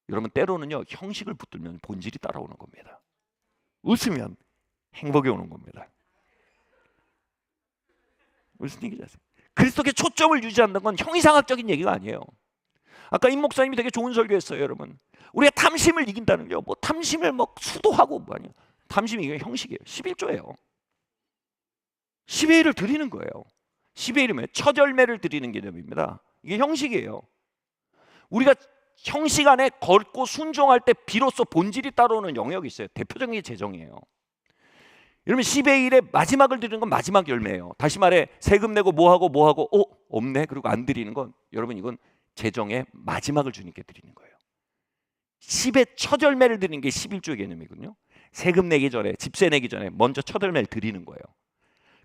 여러분, 때로는요, 형식을 붙들면 본질이 따라오는 겁니다. 웃으면 행복이 오는 겁니다. 무슨 얘기지 아세요? 그리스도께 초점을 유지한다는 건 형이상학적인 얘기가 아니에요. 아까 임 목사님이 되게 좋은 설교했어요, 여러분. 우리가 탐심을 이긴다는 게요, 뭐 탐심을 뭐 수도하고 뭐 아니에요. 탐심이 이게 형식이에요. 11조예요. 10의 1을 드리는 거예요. 10의 1이면 첫 열매를 드리는 개념입니다. 이게 형식이에요. 우리가 형식 안에 걷고 순종할 때 비로소 본질이 따라오는 영역이 있어요. 대표적인 게 재정이에요. 여러분, 10의 1의 마지막을 드리는 건 마지막 열매예요. 다시 말해, 세금 내고 뭐하고 없네, 그리고 안 드리는 건, 여러분, 이건 재정의 마지막을 주님께 드리는 거예요. 10의 첫 열매를 드리는 게 11조의 개념이거든요. 세금 내기 전에, 집세 내기 전에 먼저 첫 열매를 드리는 거예요.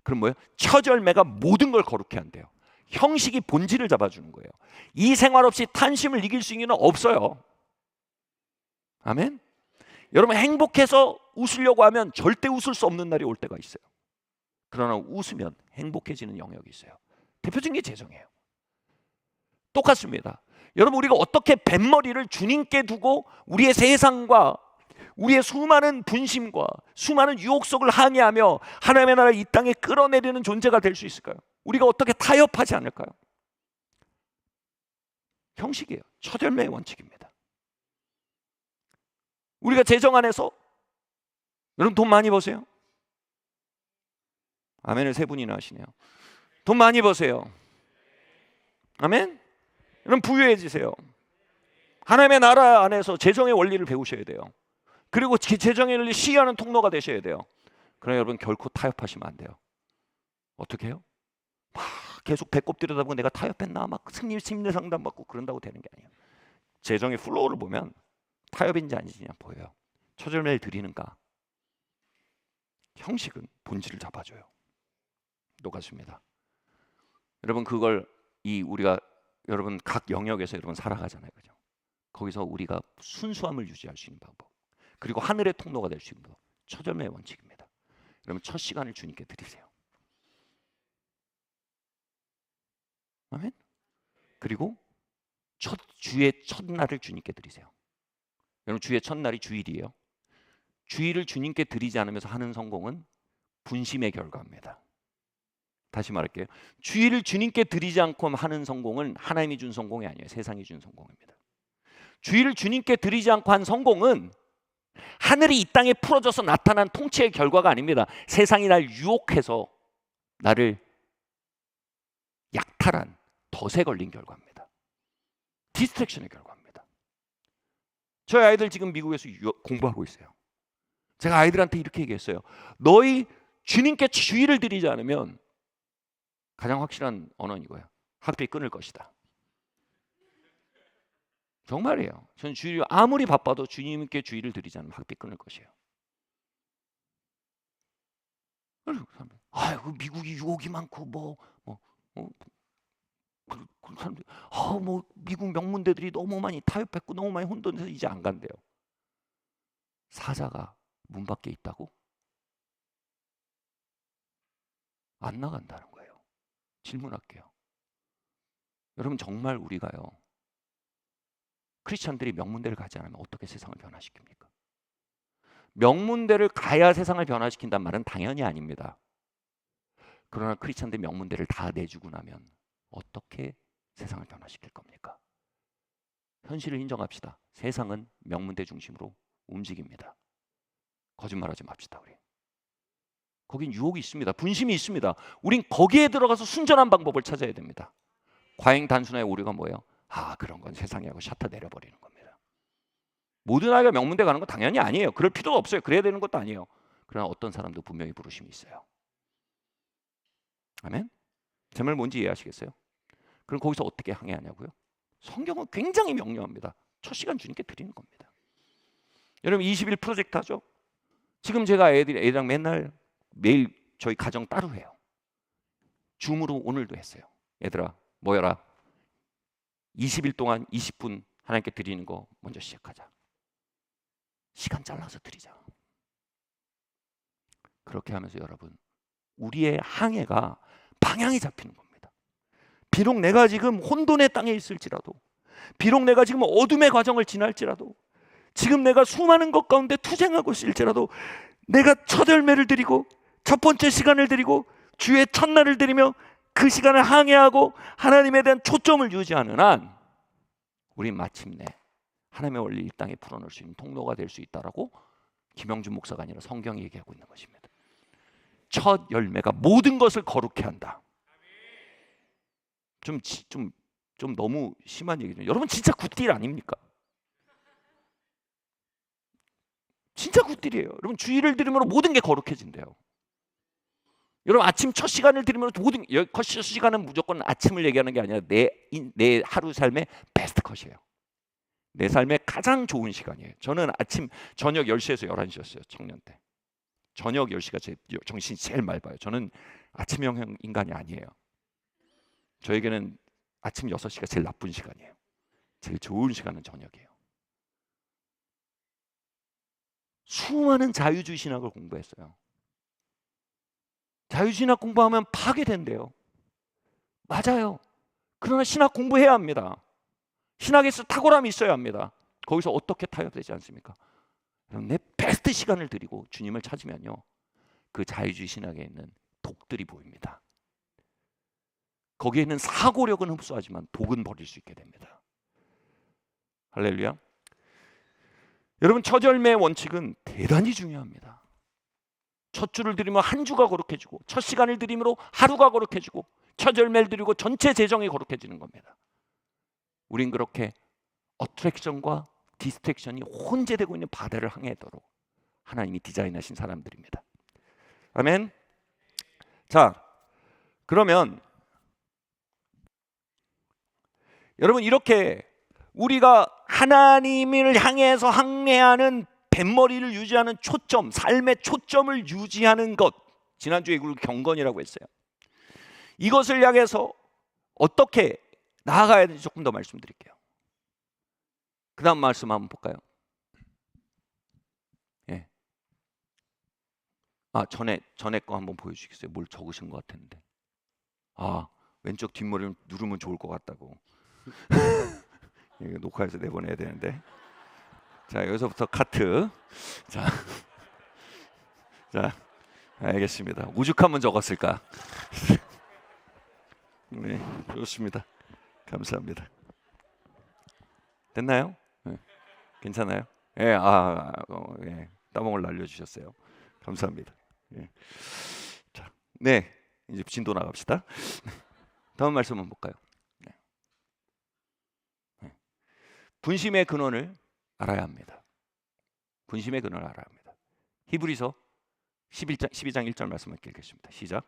그럼 뭐예요? 첫 열매가 모든 걸 거룩해 한대요. 형식이 본질을 잡아주는 거예요. 이 생활 없이 탐심을 이길 수 있는 건 없어요. 아멘. 여러분, 행복해서 웃으려고 하면 절대 웃을 수 없는 날이 올 때가 있어요. 그러나 웃으면 행복해지는 영역이 있어요. 대표적인 게 재정이에요. 똑같습니다. 여러분, 우리가 어떻게 뱃머리를 주님께 두고 우리의 세상과 우리의 수많은 분심과 수많은 유혹 속을 항해하며 하나님의 나라 이 땅에 끌어내리는 존재가 될 수 있을까요? 우리가 어떻게 타협하지 않을까요? 형식이에요. 첫 열매의 원칙입니다. 우리가 재정 안에서, 여러분, 돈 많이 버세요? 아멘을 세 분이나 하시네요. 돈 많이 버세요. 아멘. 여러분, 부유해지세요. 하나님의 나라 안에서 재정의 원리를 배우셔야 돼요. 그리고 재정의 원리 시위하는 통로가 되셔야 돼요. 그러나 여러분 결코 타협하시면 안 돼요. 어떻게 해요? 막 계속 배꼽 들여다보고 내가 타협했나 막 승리 심리 상담 받고 그런다고 되는 게 아니에요. 재정의 플로우를 보면 타협인지 아닌지 보여요. 처절매를 드리는가? 형식은 본질을 잡아줘요. 녹아줍니다. 여러분 그걸 우리가 여러분 각 영역에서 여러분 살아가잖아요, 그죠? 거기서 우리가 순수함을 유지할 수 있는 방법, 그리고 하늘의 통로가 될 수 있는 방법, 처절매의 원칙입니다. 여러분 첫 시간을 주님께 드리세요. 아멘. 그리고 주의 첫날을 주님께 드리세요. 여러분 주의 첫날이 주일이에요. 주일을 주님께 드리지 않으면서 하는 성공은 분심의 결과입니다. 다시 말할게요. 주일을 주님께 드리지 않고 하는 성공은 하나님이 준 성공이 아니에요. 세상이 준 성공입니다. 주일을 주님께 드리지 않고 한 성공은 하늘이 이 땅에 풀어져서 나타난 통치의 결과가 아닙니다. 세상이 날 유혹해서 나를 약탈한 덫에 걸린 결과입니다. 디스트랙션의 결과입니다. 저희 아이들 지금 미국에서 공부하고 있어요. 제가 아이들한테 이렇게 얘기했어요. 너희 주님께 주일을 드리지 않으면 가장 확실한 언어는 이거예요. 학비 끊을 것이다. 정말이에요. 저는 주일 아무리 바빠도 주님께 주일을 드리지 않으면 학비 끊을 것이에요. 아이고 미국이 유혹이 많고 그 사람들 미국 명문대들이 너무 많이 타협했고 너무 많이 혼돈해서 이제 안 간대요. 사자가 문 밖에 있다고? 안 나간다는 거예요. 질문할게요. 여러분 정말 우리가요 크리스천들이 명문대를 가지 않으면 어떻게 세상을 변화시킵니까? 명문대를 가야 세상을 변화시킨다는 말은 당연히 아닙니다. 그러나 크리스천들이 명문대를 다 내주고 나면 어떻게 세상을 변화시킬 겁니까? 현실을 인정합시다. 세상은 명문대 중심으로 움직입니다. 거짓말하지 맙시다. 우리 거긴 유혹이 있습니다. 분심이 있습니다. 우린 거기에 들어가서 순전한 방법을 찾아야 됩니다. 과잉 단순화의 오류가 뭐예요? 그런 건 세상에 하고 셔터 내려버리는 겁니다. 모든 아이가 명문대 가는 건 당연히 아니에요. 그럴 필요도 없어요. 그래야 되는 것도 아니에요. 그러나 어떤 사람도 분명히 부르심이 있어요. 아멘? 제 말 뭔지 이해하시겠어요? 그럼 거기서 어떻게 항해하냐고요? 성경은 굉장히 명료합니다. 첫 시간 주님께 드리는 겁니다. 여러분 20일 프로젝트 하죠? 지금 제가 애들이랑 매일 저희 가정 따로 해요. 줌으로 오늘도 했어요. 얘들아 모여라. 20일 동안 20분 하나님께 드리는 거 먼저 시작하자. 시간 잘라서 드리자. 그렇게 하면서 여러분 우리의 항해가 방향이 잡히는 겁니다. 비록 내가 지금 혼돈의 땅에 있을지라도, 비록 내가 지금 어둠의 과정을 지날지라도, 지금 내가 수많은 것 가운데 투쟁하고 있을지라도 내가 첫 열매를 드리고 첫 번째 시간을 드리고 주의 첫날을 드리며 그 시간을 항해하고 하나님에 대한 초점을 유지하는 한 우린 마침내 하나님의 원리 이 땅에 풀어놓을 수 있는 통로가 될 수 있다라고 김영준 목사가 아니라 성경이 얘기하고 있는 것입니다. 첫 열매가 모든 것을 거룩해 한다. 좀 너무 심한 얘기죠. 여러분 진짜 굿딜 아닙니까? 진짜 굿딜이에요. 여러분 주일을 드리면 모든 게 거룩해진대요. 여러분 아침 첫 시간을 드리면 모든 첫 시간은 무조건 아침을 얘기하는 게 아니라 내 하루 삶의 베스트 컷이에요. 내 삶의 가장 좋은 시간이에요. 저는 아침 저녁 10시에서 11시였어요. 청년 때. 저녁 10시가 제 정신이 제일 맑아요. 저는 아침형 인간이 아니에요. 저에게는 아침 6시가 제일 나쁜 시간이에요. 제일 좋은 시간은 저녁이에요. 수많은 자유주의 신학을 공부했어요. 자유주의 신학 공부하면 파괴된대요. 맞아요. 그러나 신학 공부해야 합니다. 신학에서 탁월함이 있어야 합니다. 거기서 어떻게 타협되지 않습니까? 내 베스트 시간을 드리고 주님을 찾으면요, 그 자유주의 신학에 있는 독들이 보입니다. 거기에 있는 사고력은 흡수하지만 독은 버릴 수 있게 됩니다. 할렐루야. 여러분 첫 열매의 원칙은 대단히 중요합니다. 첫 주를 드리면 한 주가 거룩해지고, 첫 시간을 드림으로 하루가 거룩해지고, 첫 열매를 드리고 전체 재정이 거룩해지는 겁니다. 우린 그렇게 어트랙션과 디스트랙션이 혼재되고 있는 바다를 항해하도록 하나님이 디자인하신 사람들입니다. 아멘. 자, 그러면 여러분 이렇게 우리가 하나님을 향해서 항해하는 뱃머리를 유지하는 초점, 삶의 초점을 유지하는 것, 지난주에 이걸 경건이라고 했어요. 이것을 향해서 어떻게 나아가야 되는지 조금 더 말씀드릴게요. 그 다음 말씀 한번 볼까요? 예. 전에 거 한번 보여주시겠어요? 뭘 적으신 것 같았는데. 왼쪽 뒷머리 누르면 좋을 것 같다고. 이거 녹화해서 내보내야 되는데. 자, 여기서부터 카트. 자, 알겠습니다. 오죽하면 적었을까? 네, 좋습니다. 감사합니다. 됐나요? 네. 괜찮아요? 예, 예, 따봉을 날려주셨어요. 감사합니다. 예. 자, 네, 이제 진도 나갑시다. 다음 말씀 한번 볼까요? 네. 네. 분심의 근원을 알아야 합니다. 분심의 근원을 알아야 합니다. 히브리서 12장 1절 말씀을 읽겠습니다. 시작.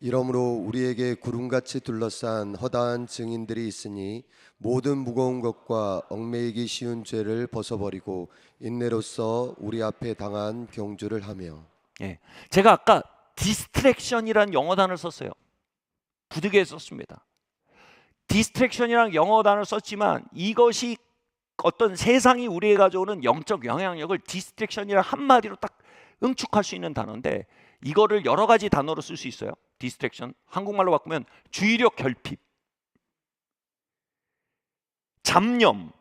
이러므로 우리에게 구름같이 둘러싼 허다한 증인들이 있으니 모든 무거운 것과 얽매이기 쉬운 죄를 벗어버리고 인내로써 우리 앞에 당한 경주를 하며. 예, 제가 아까 디스트랙션이라는 영어 단어를 썼어요. 부득이해 썼습니다. 디스트랙션이라는 영어 단어를 썼지만 이것이 어떤 세상이 우리에게 가져오는 영적 영향력을 디스트랙션이라는 한마디로 딱 응축할 수 있는 단어인데, 이거를 여러 가지 단어로 쓸 수 있어요. 디스트랙션, 한국말로 바꾸면 주의력 결핍, 잡념,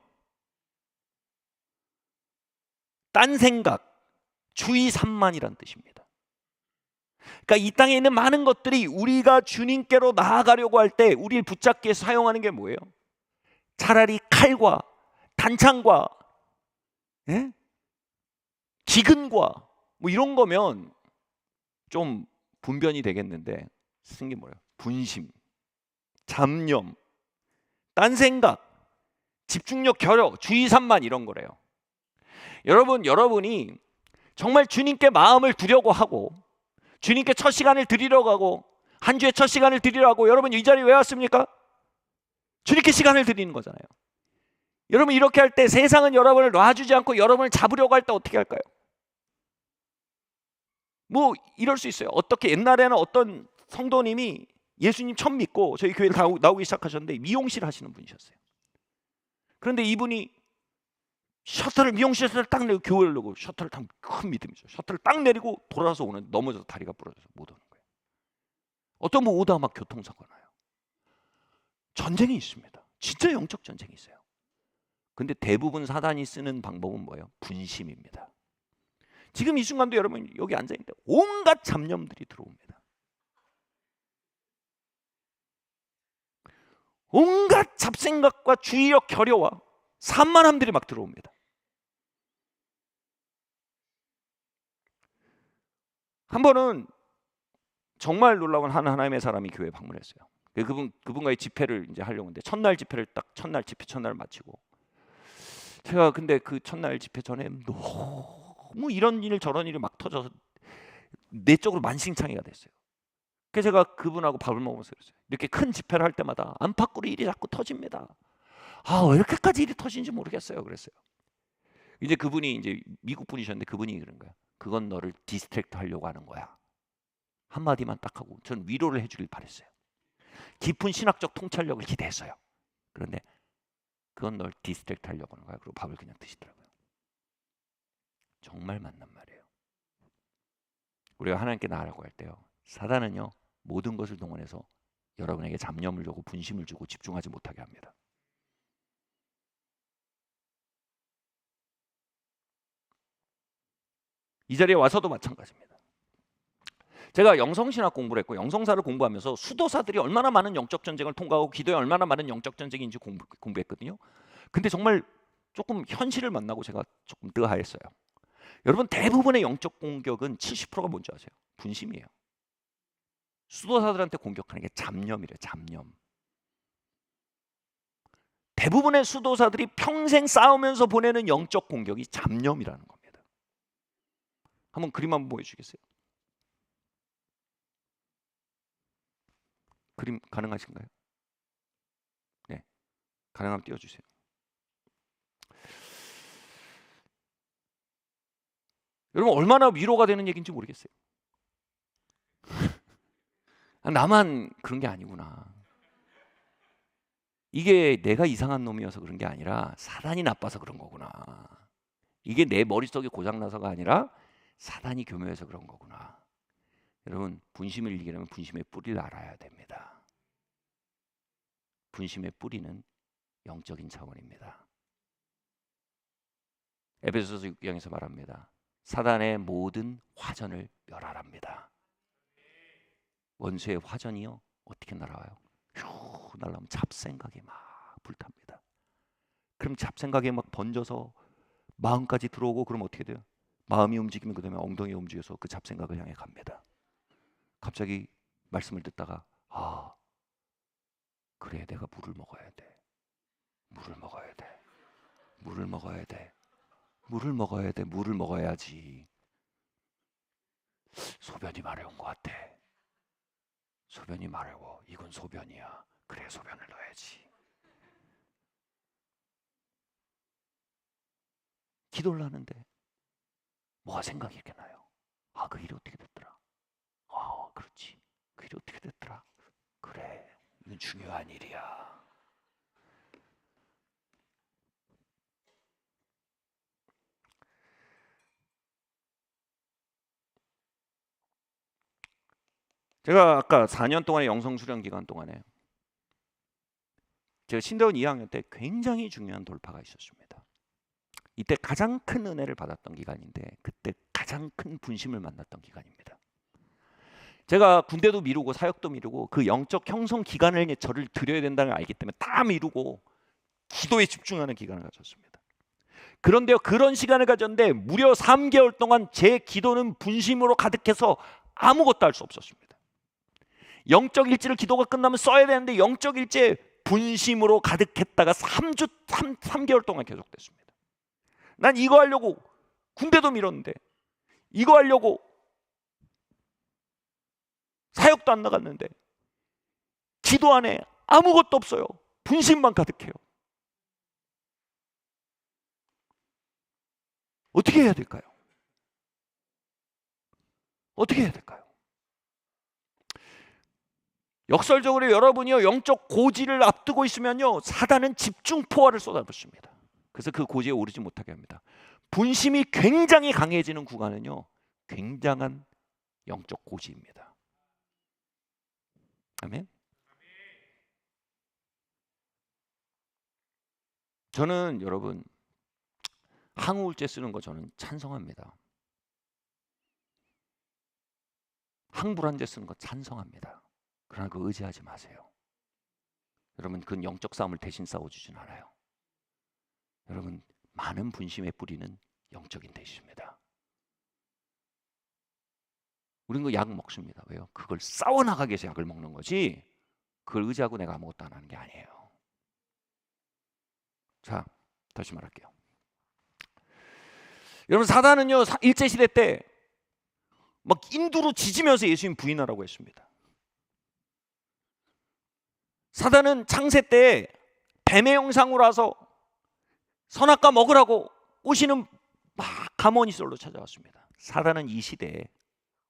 딴 생각, 주의 산만이란 뜻입니다. 그러니까 이 땅에 있는 많은 것들이 우리가 주님께로 나아가려고 할 때 우리를 붙잡기 위해서 사용하는 게 뭐예요? 차라리 칼과 단창과 기근과 뭐 이런 거면 좀 분변이 되겠는데, 쓴 게 뭐예요? 분심, 잡념, 딴 생각, 집중력 결여, 주의 산만, 이런 거래요. 여러분이 정말 주님께 마음을 두려고 하고 주님께 첫 시간을 드리려고 하고 한 주에 첫 시간을 드리려고 하고, 여러분 이 자리에 왜 왔습니까? 주님께 시간을 드리는 거잖아요. 여러분 이렇게 할 때 세상은 여러분을 놔주지 않고 여러분을 잡으려고 할 때 어떻게 할까요? 뭐 이럴 수 있어요. 어떻게 옛날에는 어떤 성도님이 예수님 처음 믿고 저희 교회를 나오기 시작하셨는데 미용실 하시는 분이셨어요. 그런데 이분이 미용실에서 딱 내리고 교회를 내고 셔터를 딱, 큰 믿음이죠. 셔터를 딱 내리고 돌아서 오는, 넘어져서 다리가 부러져서 못 오는 거예요. 어떤 분 오다가 막 교통사고 나요. 전쟁이 있습니다. 진짜 영적 전쟁이 있어요. 근데 대부분 사단이 쓰는 방법은 뭐예요? 분심입니다. 지금 이 순간도 여러분 여기 앉아있는데 온갖 잡념들이 들어옵니다. 온갖 잡생각과 주의력 결여와 산만함들이 막 들어옵니다. 한 번은 정말 놀라운 하나님의 사람이 교회에 방문했어요. 그분과의 집회를 이제 하려고 했는데 첫날 집회 첫날 마치고, 제가 근데 그 첫날 집회 전에 너무 이런 일 저런 일이 막 터져서 내적으로 만신창이가 됐어요. 그래서 제가 그분하고 밥을 먹으면서 그랬어요. 이렇게 큰 집회를 할 때마다 안팎으로 일이 자꾸 터집니다. 왜 이렇게까지 일이 터지는지 모르겠어요. 그랬어요. 이제 그분이 이제 미국 분이셨는데 그분이 그런 거야. 그건 너를 디스트랙트 하려고 하는 거야. 한마디만 딱 하고 전 위로를 해주길 바랬어요. 깊은 신학적 통찰력을 기대했어요. 그런데 그건 널 디스트랙트 하려고 하는 거야. 그리고 밥을 그냥 드시더라고요. 정말 맞는 말이에요. 우리가 하나님께 나아가려고 할 때요, 사단은요 모든 것을 동원해서 여러분에게 잡념을 주고 분심을 주고 집중하지 못하게 합니다. 이 자리에 와서도 마찬가지입니다. 제가 영성신학 공부를 했고 영성사를 공부하면서 수도사들이 얼마나 많은 영적 전쟁을 통과하고 기도에 얼마나 많은 영적 전쟁인지 공부했거든요. 근데 정말 조금 현실을 만나고 제가 조금 뜨하했어요. 여러분 대부분의 영적 공격은 70%가 뭔지 아세요? 분심이에요. 수도사들한테 공격하는 게 잡념이래요. 잡념. 대부분의 수도사들이 평생 싸우면서 보내는 영적 공격이 잡념이라는 겁니다. 한번 그림 한번 보여주겠어요? 그림 가능하신가요? 네, 가능하면 띄워주세요. 여러분 얼마나 위로가 되는 얘기인지 모르겠어요. 나만 그런 게 아니구나. 이게 내가 이상한 놈이어서 그런 게 아니라 사단이 나빠서 그런 거구나. 이게 내 머릿속에 고장나서가 아니라 사단이 교묘해서 그런 거구나. 여러분 분심을 이기려면 분심의 뿌리를 알아야 됩니다. 분심의 뿌리는 영적인 차원입니다. 에베소서 6장에서 말합니다. 사단의 모든 화전을 멸하랍니다. 원수의 화전이요 어떻게 날아와요? 휴 날아오면 잡생각이 막 불탑니다. 그럼 잡생각이 막 번져서 마음까지 들어오고 그럼 어떻게 돼요? 마음이 움직이면 그 다음에 엉덩이가 움직여서 그 잡생각을 향해 갑니다. 갑자기 말씀을 듣다가 아 그래 내가 물을 먹어야 돼. 물을 먹어야 돼. 물을 먹어야 돼. 물을 먹어야 돼. 물을 먹어야지. 소변이 마려운 것 같아. 소변이 마려워. 이건 소변이야. 그래 소변을 넣어야지. 기도를 하는데 뭐가 생각이 이렇게 나요. 아 그 일이 어떻게 됐더라. 아 그렇지. 그 일이 어떻게 됐더라. 그래 이건 중요한 일이야. 제가 아까 4년 동안의 영성수련 기간 동안에 제가 신대원 2학년 때 굉장히 중요한 돌파가 있었습니다. 이때 가장 큰 은혜를 받았던 기간인데 그때 가장 큰 분심을 만났던 기간입니다. 제가 군대도 미루고 사역도 미루고 그 영적 형성 기간을 저를 드려야 된다는 걸 알기 때문에 다 미루고 기도에 집중하는 기간을 가졌습니다. 그런데요 그런 시간을 가졌는데 무려 3개월 동안 제 기도는 분심으로 가득해서 아무것도 할 수 없었습니다. 영적 일지를 기도가 끝나면 써야 되는데 영적 일지에 분심으로 가득했다가 3개월 동안 계속됐습니다. 난 이거 하려고 군대도 미뤘는데 이거 하려고 사역도 안 나갔는데 기도 안에 아무것도 없어요. 분심만 가득해요. 어떻게 해야 될까요? 어떻게 해야 될까요? 역설적으로 여러분이요 영적 고지를 앞두고 있으면요 사단은 집중 포화를 쏟아붓습니다. 그래서 그 고지에 오르지 못하게 합니다. 분심이 굉장히 강해지는 구간은요 굉장한 영적 고지입니다. 아멘. 저는 여러분 항우울제 쓰는 거 저는 찬성합니다. 항불안제 쓰는 거 찬성합니다. 그러나 그거 의지하지 마세요. 여러분 그건 영적 싸움을 대신 싸워주진 않아요. 여러분 많은 분심의 뿌리는 영적인 대시입니다. 우린 그 약 먹습니다. 왜요? 그걸 싸워나가기 위해서 약을 먹는 거지 그걸 의지하고 내가 아무것도 안 하는 게 아니에요. 자 다시 말할게요. 여러분 사단은요 일제시대 때 막 인두로 지지면서 예수님 부인하라고 했습니다. 사단은 창세 때 뱀의 형상으로 와서 선악과 먹으라고 오시는 막 가모니솔로 찾아왔습니다. 사단은 이 시대에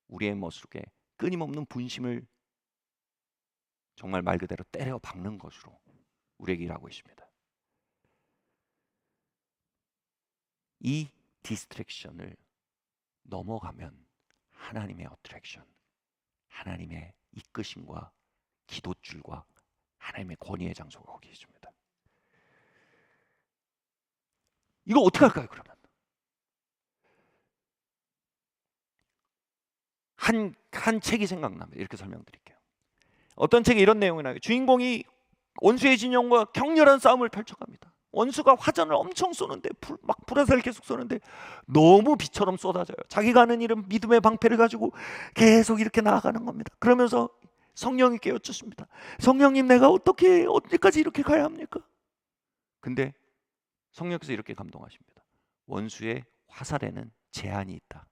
우리의 모습에 끊임없는 분심을 정말 말 그대로 때려 박는 것으로 우리에게 일하고 있습니다. 이 디스트랙션을 넘어가면 하나님의 어트랙션, 하나님의 이끄심과 기도줄과 하나님의 권위의 장소가 거기 있습니다. 이거 어떻게 할까요? 그러면 한 책이 생각납니다. 이렇게 설명드릴게요. 어떤 책에 이런 내용이 나와요. 주인공이 원수의 진영과 격렬한 싸움을 펼쳐갑니다. 원수가 화전을 엄청 쏘는데 막 불화살을 계속 쏘는데 너무 비처럼 쏟아져요. 자기가 하는 일은 믿음의 방패를 가지고 계속 이렇게 나아가는 겁니다. 그러면서 성령님께 여쭙습니다. 성령님 내가 어떻게 어디까지 이렇게 가야 합니까? 근데 성령께서 이렇게 감동하십니다. 원수의 화살에는 제한이 있다.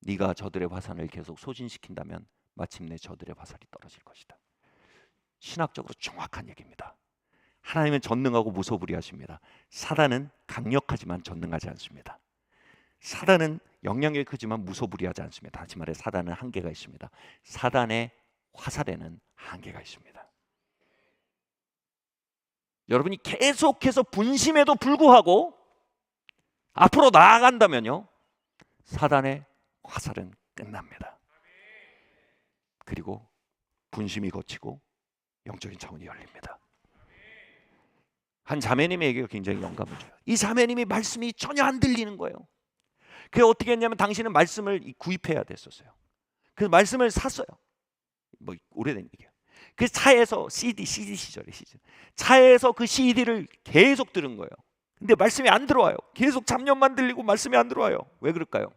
네가 저들의 화살을 계속 소진시킨다면 마침내 저들의 화살이 떨어질 것이다. 신학적으로 정확한 얘기입니다. 하나님은 전능하고 무소불위하십니다. 사단은 강력하지만 전능하지 않습니다. 사단은 영향력이 크지만 무소불위하지 않습니다. 다시 말해 사단은 한계가 있습니다. 사단의 화살에는 한계가 있습니다. 여러분이 계속해서 분심에도 불구하고 앞으로 나아간다면요, 사단의 화살은 끝납니다. 그리고 분심이 거치고 영적인 차원이 열립니다. 한 자매님의 얘기가 굉장히 영감을 줘요. 이 자매님이 말씀이 전혀 안 들리는 거예요. 그게 어떻게 했냐면 당신은 말씀을 구입해야 됐었어요. 그 말씀을 샀어요. 뭐 오래된 얘기예요. 그 차에서 CD 시절에 차에서 그 CD를 계속 들은 거예요. 근데 말씀이 안 들어와요. 계속 잡념만 들리고 말씀이 안 들어와요. 왜 그럴까요?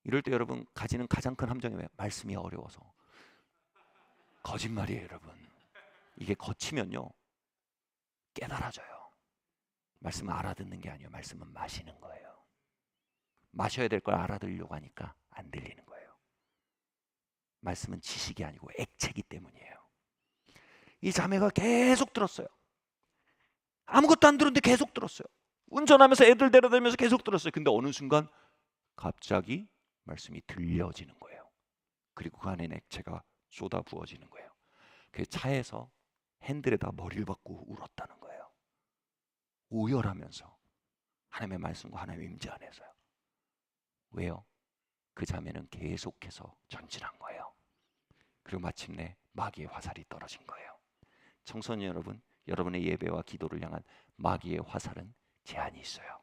이럴 때 여러분 가지는 가장 큰 함정이 뭐예요? 말씀이 어려워서. 거짓말이에요, 여러분. 이게 거치면요 깨달아져요. 말씀은 알아듣는 게 아니에요. 말씀은 마시는 거예요. 마셔야 될 걸 알아들으려고 하니까 안 들리는 거예요. 말씀은 지식이 아니고 액체이기 때문이에요. 이 자매가 계속 들었어요. 아무것도 안 들었는데 계속 들었어요. 운전하면서 애들 데려다니면서 계속 들었어요. 근데 어느 순간 갑자기 말씀이 들려지는 거예요. 그리고 그 안에 액체가 쏟아 부어지는 거예요. 그 차에서 핸들에다 머리를 박고 울었다는 거예요. 오열하면서 하나님의 말씀과 하나님의 임재 안에서요. 왜요? 그 자매는 계속해서 전진한 거예요. 그리고 마침내 마귀의 화살이 떨어진 거예요. 청소년 여러분, 여러분의 예배와 기도를 향한 마귀의 화살은 제한이 있어요.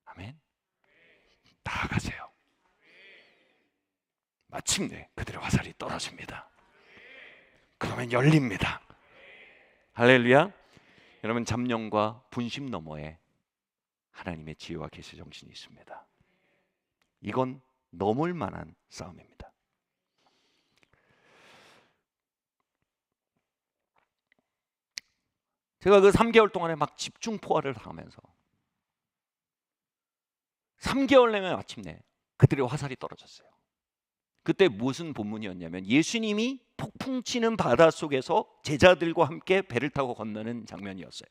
아멘. 나아가세요. 마침내 그들의 화살이 떨어집니다. 그러면 열립니다. 할렐루야. 여러분, 잡념과 분심 너머에 하나님의 지혜와 계시 정신이 있습니다. 이건 넘을 만한 싸움입니다. 제가 그 3개월 동안에 막 집중 포화를 당하면서 3개월 내면 마침내 그들의 화살이 떨어졌어요. 그때 무슨 본문이었냐면 예수님이 폭풍 치는 바다 속에서 제자들과 함께 배를 타고 건너는 장면이었어요.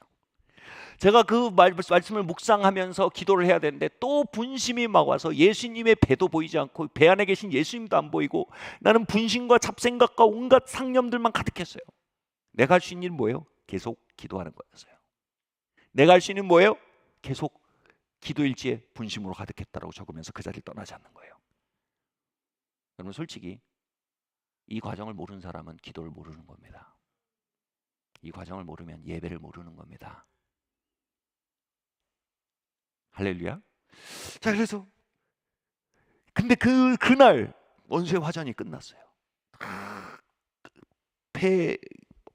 제가 그 말씀을 묵상하면서 기도를 해야 되는데 또 분심이 막 와서 예수님의 배도 보이지 않고 배 안에 계신 예수님도 안 보이고 나는 분심과 잡생각과 온갖 상념들만 가득했어요. 내가 할 수 있는 일은 뭐예요? 계속 기도하는 거였어요. 내가 할 수 있는 뭐예요? 계속 기도일지에 분심으로 가득했다라고 적으면서 그 자리를 떠나지 않는 거예요. 여러분, 솔직히 이 과정을 모르는 사람은 기도를 모르는 겁니다. 이 과정을 모르면 예배를 모르는 겁니다. 할렐루야. 자, 그래서 근데 그날 원수의 화전이 끝났어요. 배에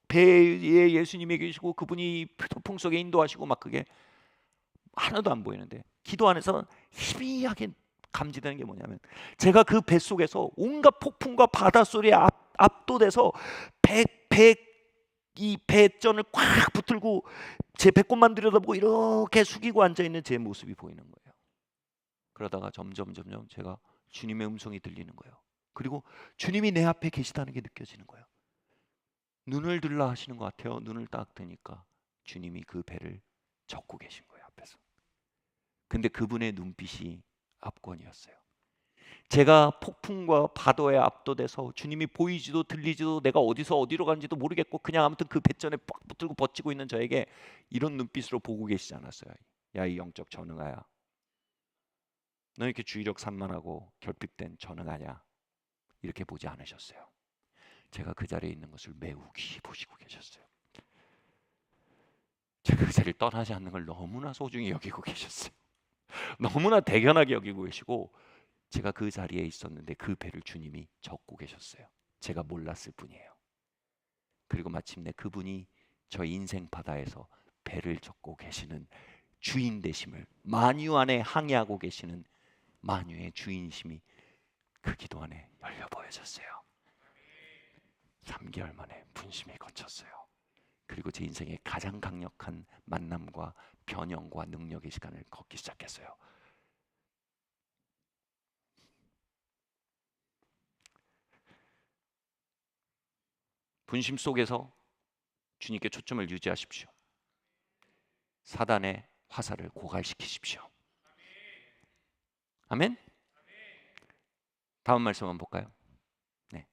예수님이 계시고 그분이 폭풍 속에 인도하시고 막 그게 하나도 안 보이는데 기도 안에서 희미하게 감지되는 게 뭐냐면 제가 그 뱃속에서 온갖 폭풍과 바닷소리에 압도돼서 이 배전을 꽉 붙들고 제 배꼽만 들여다보고 이렇게 숙이고 앉아있는 제 모습이 보이는 거예요. 그러다가 점점 제가 주님의 음성이 들리는 거예요. 그리고 주님이 내 앞에 계시다는 게 느껴지는 거예요. 눈을 들라 하시는 것 같아요. 눈을 딱 뜨니까 주님이 그 배를 젓고 계신 거예요, 앞에서. 근데 그분의 눈빛이 압권이었어요. 제가 폭풍과 파도에 압도돼서 주님이 보이지도 들리지도 내가 어디서 어디로 가는지도 모르겠고 그냥 아무튼 그 배전에 빡 붙들고 버티고 있는 저에게 이런 눈빛으로 보고 계시지 않았어요. 야, 이 영적 전응아야, 너 이렇게 주의력 산만하고 결핍된 전응하냐, 이렇게 보지 않으셨어요. 제가 그 자리에 있는 것을 매우 귀히 보시고 계셨어요. 제가 그 자리를 떠나지 않는 걸 너무나 소중히 여기고 계셨어요. 너무나 대견하게 여기고 계시고 제가 그 자리에 있었는데 그 배를 주님이 젓고 계셨어요. 제가 몰랐을 뿐이에요. 그리고 마침내 그분이 저 인생 바다에서 배를 젓고 계시는 주인 되심을, 만유 안에 항해하고 계시는 만유의 주인심이 그 기도 안에 열려 보여졌어요. 3개월 만에 분심이 거쳤어요. 그리고 제 인생의 가장 강력한 만남과 변형과 능력의 시간을 걷기 시작했어요. 분심 속에서 주님께 초점을 유지하십시오. 사단의 화살을 고갈시키십시오. 아멘. 다음 말씀 한번 볼까요? 네,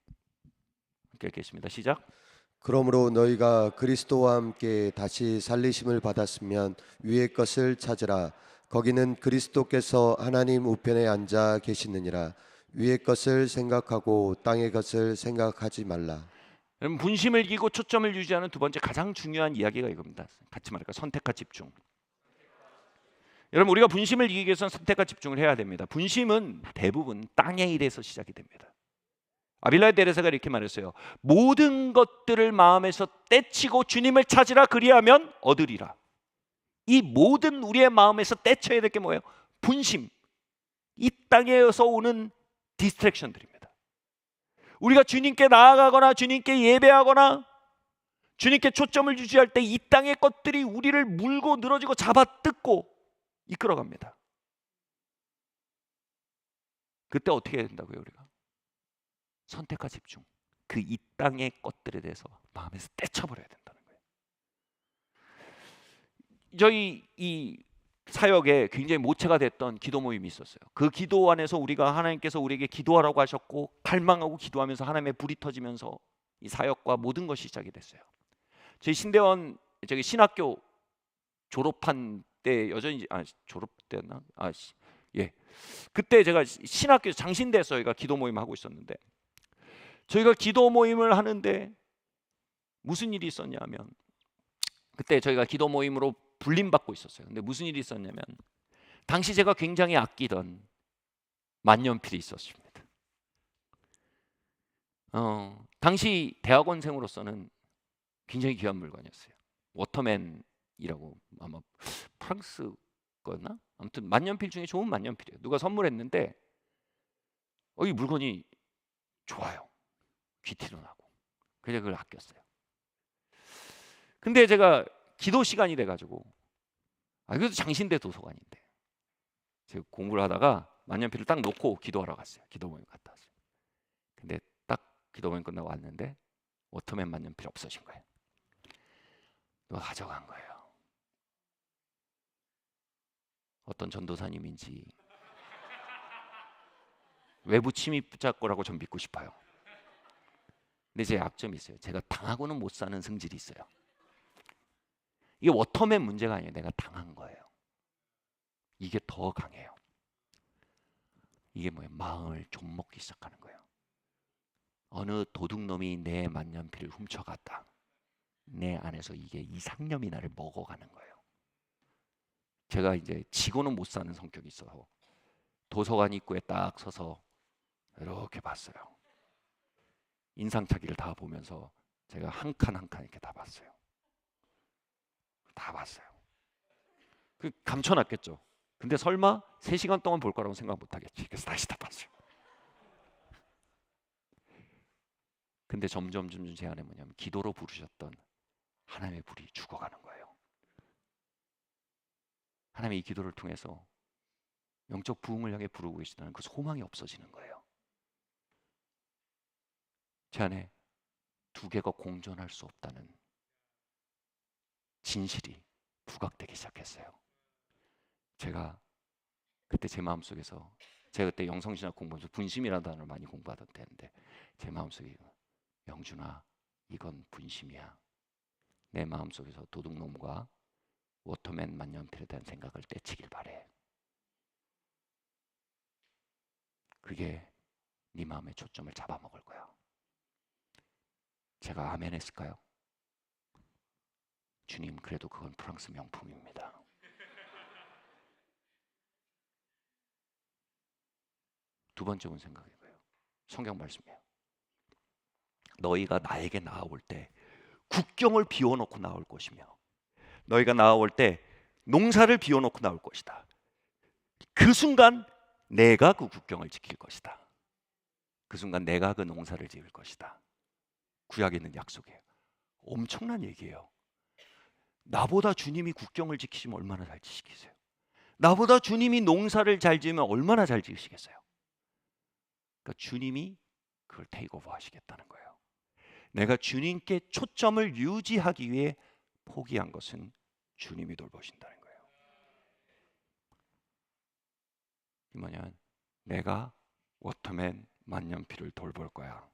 함께 읽겠습니다. 시작. 그러므로 너희가 그리스도와 함께 다시 살리심을 받았으면 위의 것을 찾으라. 거기는 그리스도께서 하나님 우편에 앉아 계시느니라. 위의 것을 생각하고 땅의 것을 생각하지 말라. 여러분, 분심을 이기고 초점을 유지하는 두 번째 가장 중요한 이야기가 이겁니다. 같이 말할까? 선택과 집중. 여러분, 우리가 분심을 이기기 위해서는 선택과 집중을 해야 됩니다. 분심은 대부분 땅의 일에서 시작이 됩니다. 아빌라의 데레사가 이렇게 말했어요. 모든 것들을 마음에서 떼치고 주님을 찾으라, 그리하면 얻으리라. 이 모든 우리의 마음에서 떼쳐야 될 게 뭐예요? 분심. 이 땅에서 오는 디스트랙션들입니다. 우리가 주님께 나아가거나 주님께 예배하거나 주님께 초점을 유지할 때 이 땅의 것들이 우리를 물고 늘어지고 잡아뜯고 이끌어갑니다. 그때 어떻게 해야 된다고요? 우리가 선택과 집중, 그 이 땅의 것들에 대해서 마음에서 떼쳐버려야 된다는 거예요. 저희 이 사역에 굉장히 모체가 됐던 기도 모임이 있었어요. 그 기도 안에서 우리가 하나님께서 우리에게 기도하라고 하셨고 갈망하고 기도하면서 하나님의 불이 터지면서 이 사역과 모든 것이 시작이 됐어요. 저희 신대원 저기 신학교 졸업한 때 여전히 졸업 때였나? 예. 그때 제가 신학교 장신대에서 저희가 기도 모임 하고 있었는데 저희가 기도 모임을 하는데 무슨 일이 있었냐면 그때 저희가 기도 모임으로 불림받고 있었어요. 근데 무슨 일이 있었냐면 당시 제가 굉장히 아끼던 만년필이 있었습니다. 당시 대학원생으로서는 굉장히 귀한 물건이었어요. 워터맨이라고 아마 프랑스 거였나? 아무튼 만년필 중에 좋은 만년필이에요. 누가 선물했는데 이 물건이 좋아요. 귀티도 나고. 그래서 그걸 아꼈어요. 근데 제가 기도 시간이 돼가지고 그래도 장신대 도서관인데 제가 공부를 하다가 만년필을 딱 놓고 기도하러 갔어요. 기도 모임 갔다 왔어요. 근데 딱 기도 모임 끝나고 왔는데 워터맨 만년필 없어진 거예요. 누가 가져간 거예요. 어떤 전도사님인지 외부 침입자거라고 전 믿고 싶어요. 근데 제 약점이 있어요. 제가 당하고는 못 사는 성질이 있어요. 이게 워터맨 문제가 아니에요. 내가 당한 거예요. 이게 더 강해요. 이게 뭐예요? 마음을 좀 먹기 시작하는 거예요. 어느 도둑놈이 내 만년필을 훔쳐갔다. 내 안에서 이게 이상념이 나를 먹어가는 거예요. 제가 이제 지고는 못 사는 성격이 있어서 도서관 입구에 딱 서서 이렇게 봤어요. 인상착의를 다 보면서 제가 한 칸 한 칸 이렇게 다 봤어요. 다 봤어요. 그 감춰놨겠죠. 근데 설마 3시간 동안 볼 거라고 생각 못 하겠지. 그래서 다시 다 봤어요. 근데 점점 제 안에 뭐냐면 기도로 부르셨던 하나님의 불이 죽어가는 거예요. 하나님의 이 기도를 통해서 영적 부흥을 향해 부르고 계시다는 그 소망이 없어지는 거예요. 제 안에 두 개가 공존할 수 없다는 진실이 부각되기 시작했어요. 제가 그때 제 마음속에서 제가 그때 영성신학 공부하면서 분심이라는 단어를 많이 공부하던 때인데 제 마음속에 영준아 이건 분심이야. 내 마음속에서 도둑놈과 워터맨 만년필에 대한 생각을 떼치길 바래. 그게 네 마음의 초점을 잡아먹을 거야. 제가 아멘 했을까요? 주님 그래도 그건 프랑스 명품입니다. 두 번째 온 생각이 뭐예요? 성경 말씀이에요. 너희가 나에게 나아올 때 국경을 비워놓고 나올 것이며 너희가 나아올 때 농사를 비워놓고 나올 것이다. 그 순간 내가 그 국경을 지킬 것이다. 그 순간 내가 그 농사를 지을 것이다. 구약에 있는 약속이에요. 엄청난 얘기예요. 나보다 주님이 국경을 지키시면 얼마나 잘 지키세요? 나보다 주님이 농사를 잘 지으면 얼마나 잘 지으시겠어요? 그러니까 주님이 그걸 테이크오버 하시겠다는 거예요. 내가 주님께 초점을 유지하기 위해 포기한 것은 주님이 돌보신다는 거예요. 이 뭐냐면 내가 워터맨 만년필을 돌볼 거야.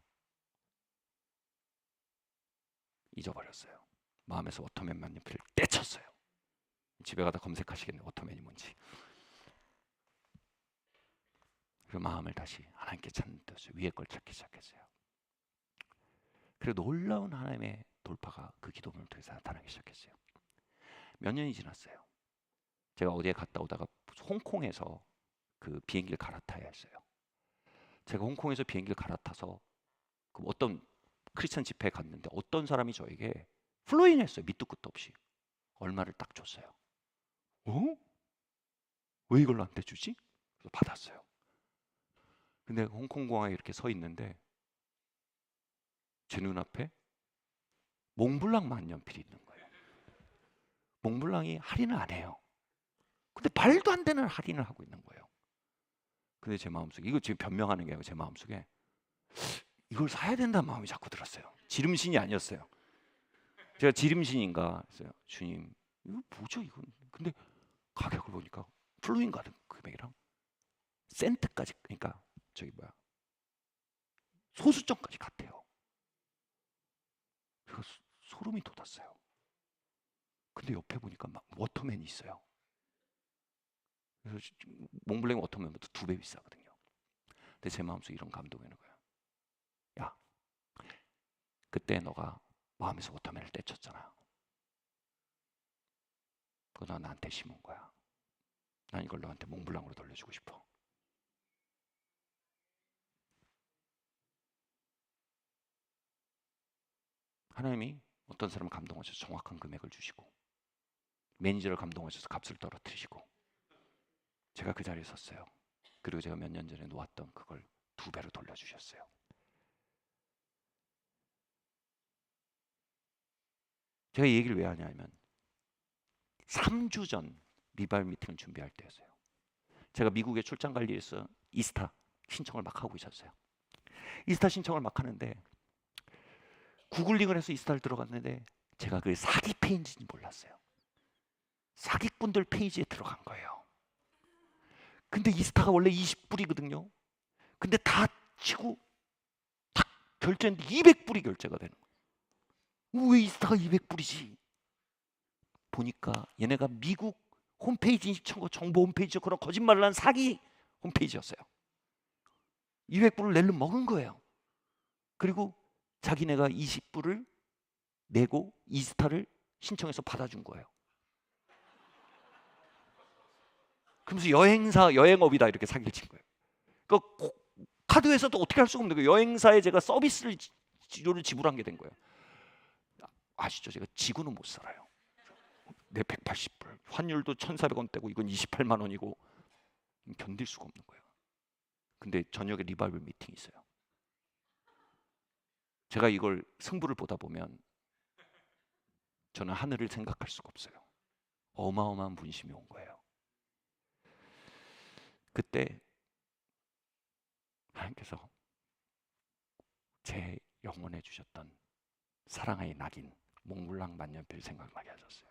잊어버렸어요. 마음에서 워터맨 만년필을 떼쳤어요. 집에 가다 검색하시겠네, 워터맨이 뭔지. 그 마음을 다시 하나님께 찾는 뜻을 위에 걸 찾기 시작했어요. 그리고 놀라운 하나님의 돌파가 그 기도문을 통해서 나타나기 시작했어요. 몇 년이 지났어요. 제가 어디에 갔다 오다가 홍콩에서 그 비행기를 갈아타야 했어요. 제가 홍콩에서 비행기를 갈아타서 그 어떤 크리스천 집회에 갔는데 어떤 사람이 저에게 플로잉했어요. 밑도 끝도 없이. 얼마를 딱 줬어요. 어? 왜 이걸 나한테 주지? 그래서 받았어요. 근데 홍콩 공항에 이렇게 서 있는데 제 눈앞에 몽블랑 만년필이 있는 거예요. 몽블랑이 할인을 안 해요. 근데 말도 안 되는 할인을 하고 있는 거예요. 근데 제 마음속에, 이거 지금 변명하는 게 아니고 제 마음속에 이걸 사야 된다는 마음이 자꾸 들었어요. 지름신이 아니었어요. 제가 지름신인가 했어요. 주님, 이거 뭐죠 이건? 근데 가격을 보니까 플로잉 가든 금액이랑 센트까지, 그러니까 저기 뭐야, 소수점까지 같아요. 그래서 소름이 돋았어요. 근데 옆에 보니까 막 워터맨이 있어요. 그래서 몽블랑 워터맨보다 2배 비싸거든요. 근데 제 마음속에 이런 감동이 오는 거예요. 야, 그때 너가 마음에서 워터맨을 떼쳤잖아. 그거 너 나한테 심은 거야. 난 이걸 너한테 몽블랑으로 돌려주고 싶어. 하나님이 어떤 사람을 감동하셔서 정확한 금액을 주시고, 매니저를 감동하셔서 값을 떨어뜨리시고, 제가 그 자리에 섰어요. 그리고 제가 몇 년 전에 놓았던 그걸 2배로 돌려주셨어요. 제가 이 얘기를 왜 하냐면 3주 전 리바이벌 미팅을 준비할 때였어요. 제가 미국에 출장 갈 일이 있어 이스타 신청을 막 하고 있었어요. 이스타 신청을 막 하는데 구글링을 해서 이스타를 들어갔는데 제가 그 사기 페이지인지 몰랐어요. 사기꾼들 페이지에 들어간 거예요. 근데 이스타가 원래 20불이거든요. 근데 다 치고 딱 결제했는데 200불이 결제가 되는 거예요. 왜 이스타가 200불이지? 보니까 얘네가 미국 홈페이지 정보 홈페이지 그런 거짓말을 한 사기 홈페이지였어요. 200불을 낼름 먹은 거예요. 그리고 자기네가 20불을 내고 이스타를 신청해서 받아준 거예요. 그러면서 여행업이다 이렇게 사기를 친 거예요. 그러니까 카드회사도 어떻게 할 수가 없는 거예요. 여행사에 제가 서비스를 지료를 지불한 게 된 거예요. 아시죠? 제가 지구는 못 살아요. 내 180불, 환율도 1,400원대고 이건 28만 원이고 견딜 수가 없는 거예요. 근데 저녁에 리바이벌 미팅이 있어요. 제가 이걸 승부를 보다 보면 저는 하늘을 생각할 수가 없어요. 어마어마한 분심이 온 거예요. 그때 하나님께서 제 영혼에 주셨던 사랑의 낙인 몽블랑 만년필 생각나게 하셨어요.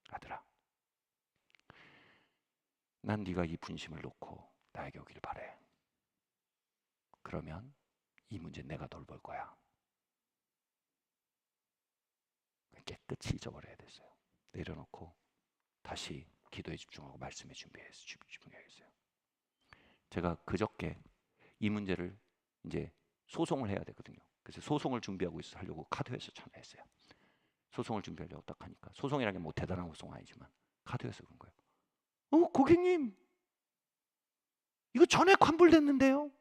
아들아, 난 네가 이 분심을 놓고 나에게 오길 바래. 그러면 이 문제 내가 돌볼 거야. 깨끗이 잊어버려야 됐어요. 내려놓고 다시 기도에 집중하고 말씀에 집중해야겠어요. 제가 그저께 이 문제를 이제 소송을 해야 되거든요. 그래서 소송을 준비하고 있어 하려고 카드회사 전화했어요. 소송을 준비하려고 딱 하니까 소송이라는 게 뭐 대단한 소송 아니지만 카드회사 그런 거예요. 고객님, 이거 전액 환불됐는데요.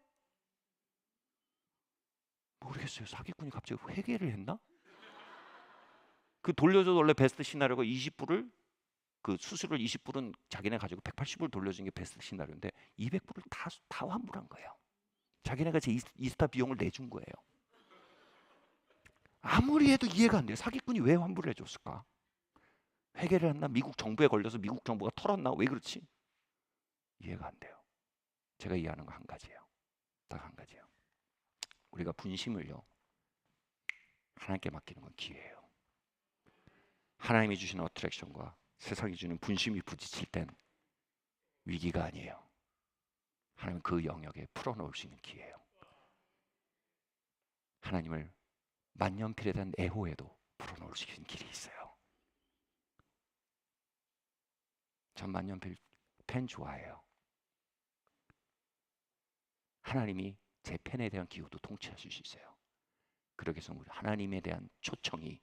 모르겠어요. 사기꾼이 갑자기 회계를 했나? 그 돌려줘도 원래 베스트 시나리오가 20불을 그 수수료를 20불은 자기네 가지고 180불 돌려준 게 베스트 시나리오인데 200불을 다 환불한 거예요. 자기네가 제 이스타 비용을 내준 거예요. 아무리 해도 이해가 안 돼요. 사기꾼이 왜 환불을 해줬을까? 회계를 했나? 미국 정부에 걸려서 미국 정부가 털었나? 왜 그렇지? 이해가 안 돼요. 제가 이해하는 거 한 가지예요. 딱 한 가지예요. 우리가 분심을요, 하나님께 맡기는 건 기회예요. 하나님이 주시는 어트랙션과 세상이 주는 분심이 부딪힐 땐 위기가 아니에요. 하나님은 그 영역에 풀어놓을 수 있는 기회예요. 하나님을 만년필에 대한 애호에도 풀어놓을 수 있는 길이 있어요. 전 만년필 펜 좋아해요. 하나님이 제 펜에 대한 기호도 통치하실 수 있어요. 그러기 위해서 우리 하나님에 대한 초청이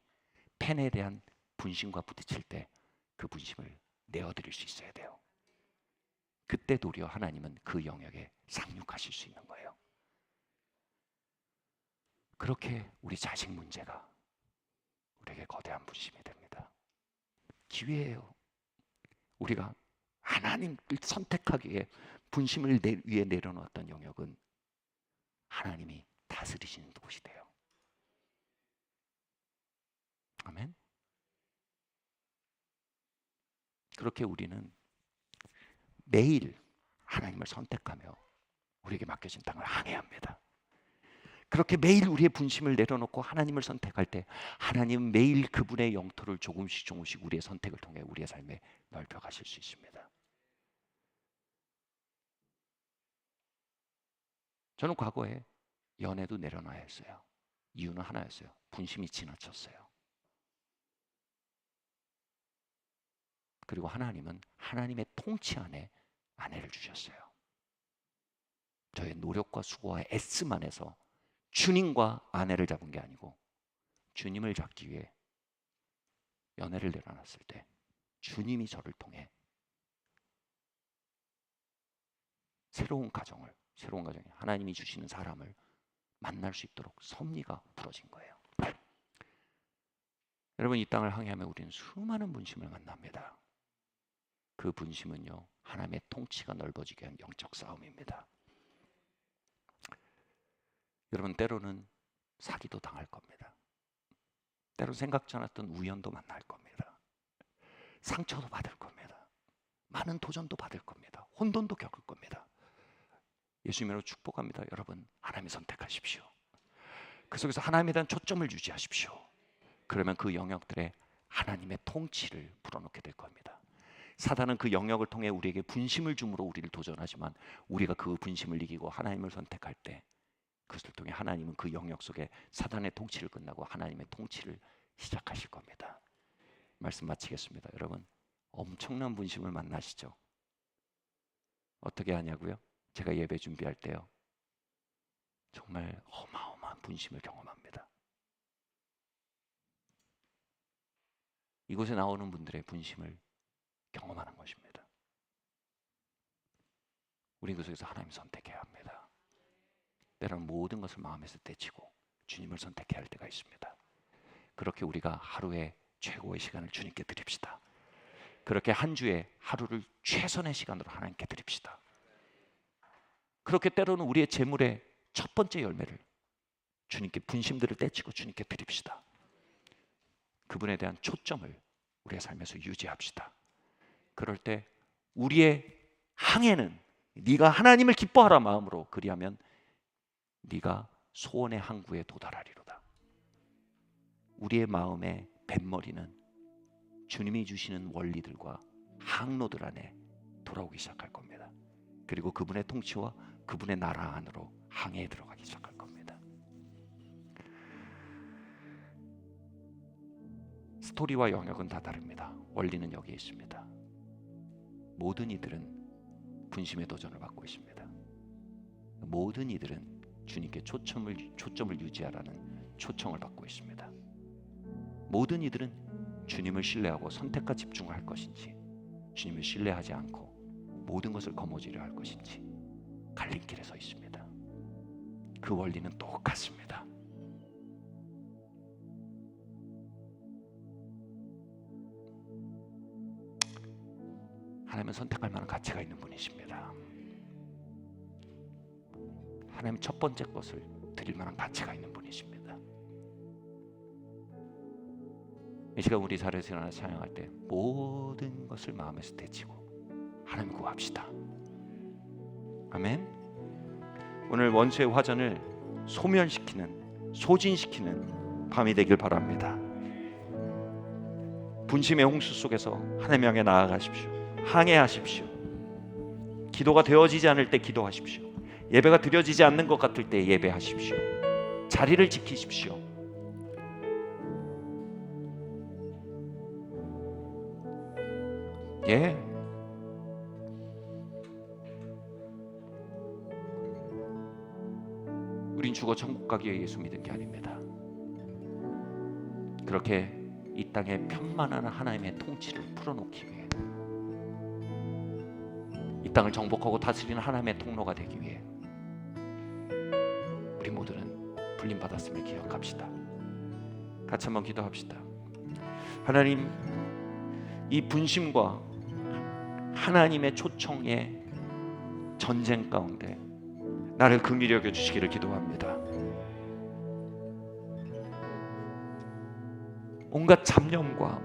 펜에 대한 분심과 부딪힐 때 그 분심을 내어드릴 수 있어야 돼요. 그때 도리어 하나님은 그 영역에 상륙하실 수 있는 거예요. 그렇게 우리 자식 문제가 우리에게 거대한 분심이 됩니다. 기회예요. 우리가 하나님을 선택하기에 분심을 위에 내려놓았던 영역은 하나님이 다스리시는 곳이 돼요. 아멘. 그렇게 우리는 매일 하나님을 선택하며 우리에게 맡겨진 땅을 항해합니다. 그렇게 매일 우리의 분심을 내려놓고 하나님을 선택할 때 하나님은 매일 그분의 영토를 조금씩 우리의 선택을 통해 우리의 삶에 넓혀 가실 수 있습니다. 저는 과거에 연애도 내려놔야 했어요. 이유는 하나였어요. 분심이 지나쳤어요. 그리고 하나님은 하나님의 통치 안에 아내를 주셨어요. 저의 노력과 수고와 애씀만 해서 주님과 아내를 잡은 게 아니고 주님을 잡기 위해 연애를 내려놨을 때 주님이 저를 통해 새로운 가정이 하나님이 주시는 사람을 만날 수 있도록 섭리가 풀어진 거예요. 여러분, 이 땅을 항해하며 우리는 수많은 분심을 만납니다. 그 분심은요, 하나님의 통치가 넓어지게 한 영적 싸움입니다. 여러분, 때로는 사기도 당할 겁니다. 때로는 생각지 않았던 우연도 만날 겁니다. 상처도 받을 겁니다. 많은 도전도 받을 겁니다. 혼돈도 겪을 겁니다. 예수님으로 축복합니다. 여러분, 하나님을 선택하십시오. 그 속에서 하나님에 대한 초점을 유지하십시오. 그러면 그 영역들에 하나님의 통치를 불어넣게 될 겁니다. 사단은 그 영역을 통해 우리에게 분심을 줌으로 우리를 도전하지만 우리가 그 분심을 이기고 하나님을 선택할 때 그것을 통해 하나님은 그 영역 속에 사단의 통치를 끝나고 하나님의 통치를 시작하실 겁니다. 말씀 마치겠습니다. 여러분, 엄청난 분심을 만나시죠? 어떻게 하냐고요? 제가 예배 준비할 때요, 정말 어마어마한 분심을 경험합니다. 이곳에 나오는 분들의 분심을 경험하는 것입니다. 우리 그 속에서 하나님 선택해야 합니다. 때로는 모든 것을 마음에서 떼치고 주님을 선택해야 할 때가 있습니다. 그렇게 우리가 하루에 최고의 시간을 주님께 드립시다. 그렇게 한 주에 하루를 최선의 시간으로 하나님께 드립시다. 그렇게 때로는 우리의 재물의 첫 번째 열매를 주님께, 분심들을 떼치고 주님께 드립시다. 그분에 대한 초점을 우리의 삶에서 유지합시다. 그럴 때 우리의 항해는 네가 하나님을 기뻐하라 마음으로, 그리하면 네가 소원의 항구에 도달하리로다. 우리의 마음의 뱃머리는 주님이 주시는 원리들과 항로들 안에 돌아오기 시작할 겁니다. 그리고 그분의 통치와 그분의 나라 안으로 항해에 들어가기 시작할 겁니다. 스토리와 영역은 다 다릅니다. 원리는 여기에 있습니다. 모든 이들은 분심의 도전을 받고 있습니다. 모든 이들은 주님께 초점을 유지하라는 초청을 받고 있습니다. 모든 이들은 주님을 신뢰하고 선택과 집중을 할 것인지, 주님을 신뢰하지 않고 모든 것을 거머쥐려 할 것인지 갈림길에 서 있습니다. 그 원리는 똑같습니다. 하나님은 선택할 만한 가치가 있는 분이십니다. 하나님 첫 번째 것을 드릴 만한 가치가 있는 분이십니다. 이 시간 우리 자리에서 일어나 찬양할 때 모든 것을 마음에서 떼치고 하나님 구합시다. 아멘. 오늘 원수의 화전을 소멸시키는, 소진시키는 밤이 되길 바랍니다. 분심의 홍수 속에서 하나님 향해 나아가십시오. 항해하십시오. 기도가 되어지지 않을 때 기도하십시오. 예배가 드려지지 않는 것 같을 때 예배하십시오. 자리를 지키십시오. 예. 우린 죽어 천국 가기 위해 예수 믿은 게 아닙니다. 그렇게 이 땅에 편만한 하나님의 통치를 풀어놓기 위해, 이 땅을 정복하고 다스리는 하나님의 통로가 되기 위해 우리 모두는 불림받았음을 기억합시다. 같이 한번 기도합시다. 하나님, 이 분심과 하나님의 초청의 전쟁 가운데 나를 긍휼히 여겨 주시기를 기도합니다. 온갖 잡념과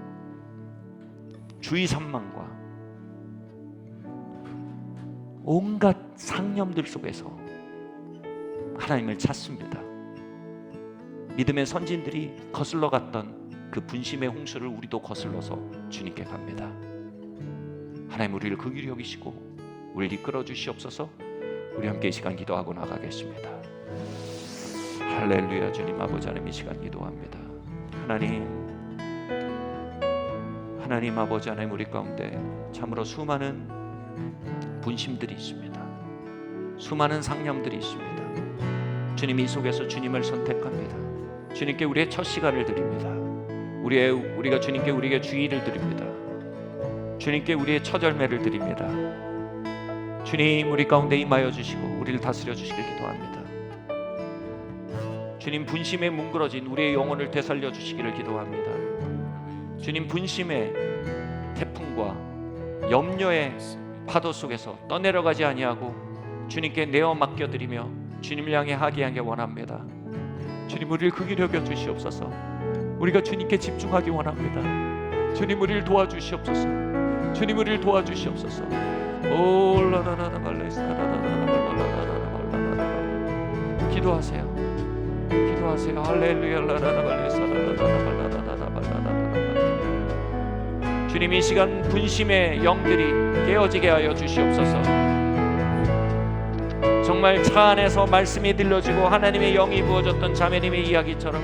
주의 산만과 온갖 상념들 속에서 하나님을 찾습니다. 믿음의 선진들이 거슬러 갔던 그 분심의 홍수를 우리도 거슬러서 주님께 갑니다. 하나님, 우리를 긍휼히 여기시고 우리를 이끌어 주시옵소서. 우리 함께 이 시간 기도하고 나가겠습니다. 할렐루야. 주님 아버지 하나님, 이 시간 기도합니다. 하나님 아버지 하나님, 우리 가운데 참으로 수많은 분심들이 있습니다. 수많은 상념들이 있습니다. 주님, 이 속에서 주님을 선택합니다. 주님께 우리의 첫 시간을 드립니다. 우리가 주님께 우리에게 주의를 드립니다. 주님께 우리의 첫 열매를 드립니다. 주님, 우리 가운데 임하여 주시고 우리를 다스려 주시길 기도합니다. 주님, 분심에 뭉그러진 우리의 영혼을 되살려 주시기를 기도합니다. 주님, 분심의 태풍과 염려의 파도 속에서 떠내려가지 아니하고 주님께 내어 맡겨드리며 주님을 향해 하게 원합니다. 주님, 우리를 긍휼히 여겨 주시옵소서. 우리가 주님께 집중하기 원합니다. 주님, 우리를 도와주시옵소서. 주님, 우리를 도와주시옵소서. 기도하세요. 기도하세요. 할렐루야. 주님, 이 시간 분심의 영들이 깨어지게 하여 주시옵소서. 정말 차 안에서 말씀이 들려지고 하나님의 영이 부어졌던 자매님의 이야기처럼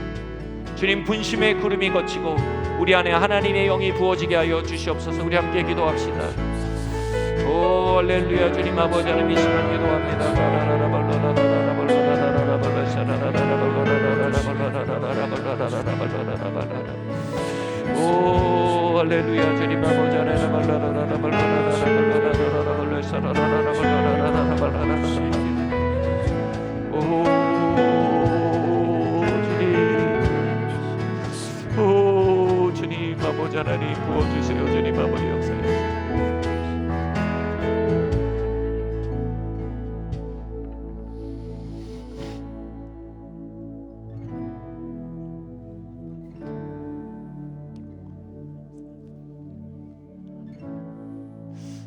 주님, 분심의 구름이 걷히고 우리 안에 하나님의 영이 부어지게 하여 주시옵소서. 우리 함께 기도합시다. 오 할렐루야. 주님 아버지 하나님, 이 시간 기도합니다. 오 할렐루야. 주님 아버지 하나님, 오 주님 아버지 하나님, 부어주세요. 주님 아버지 역사에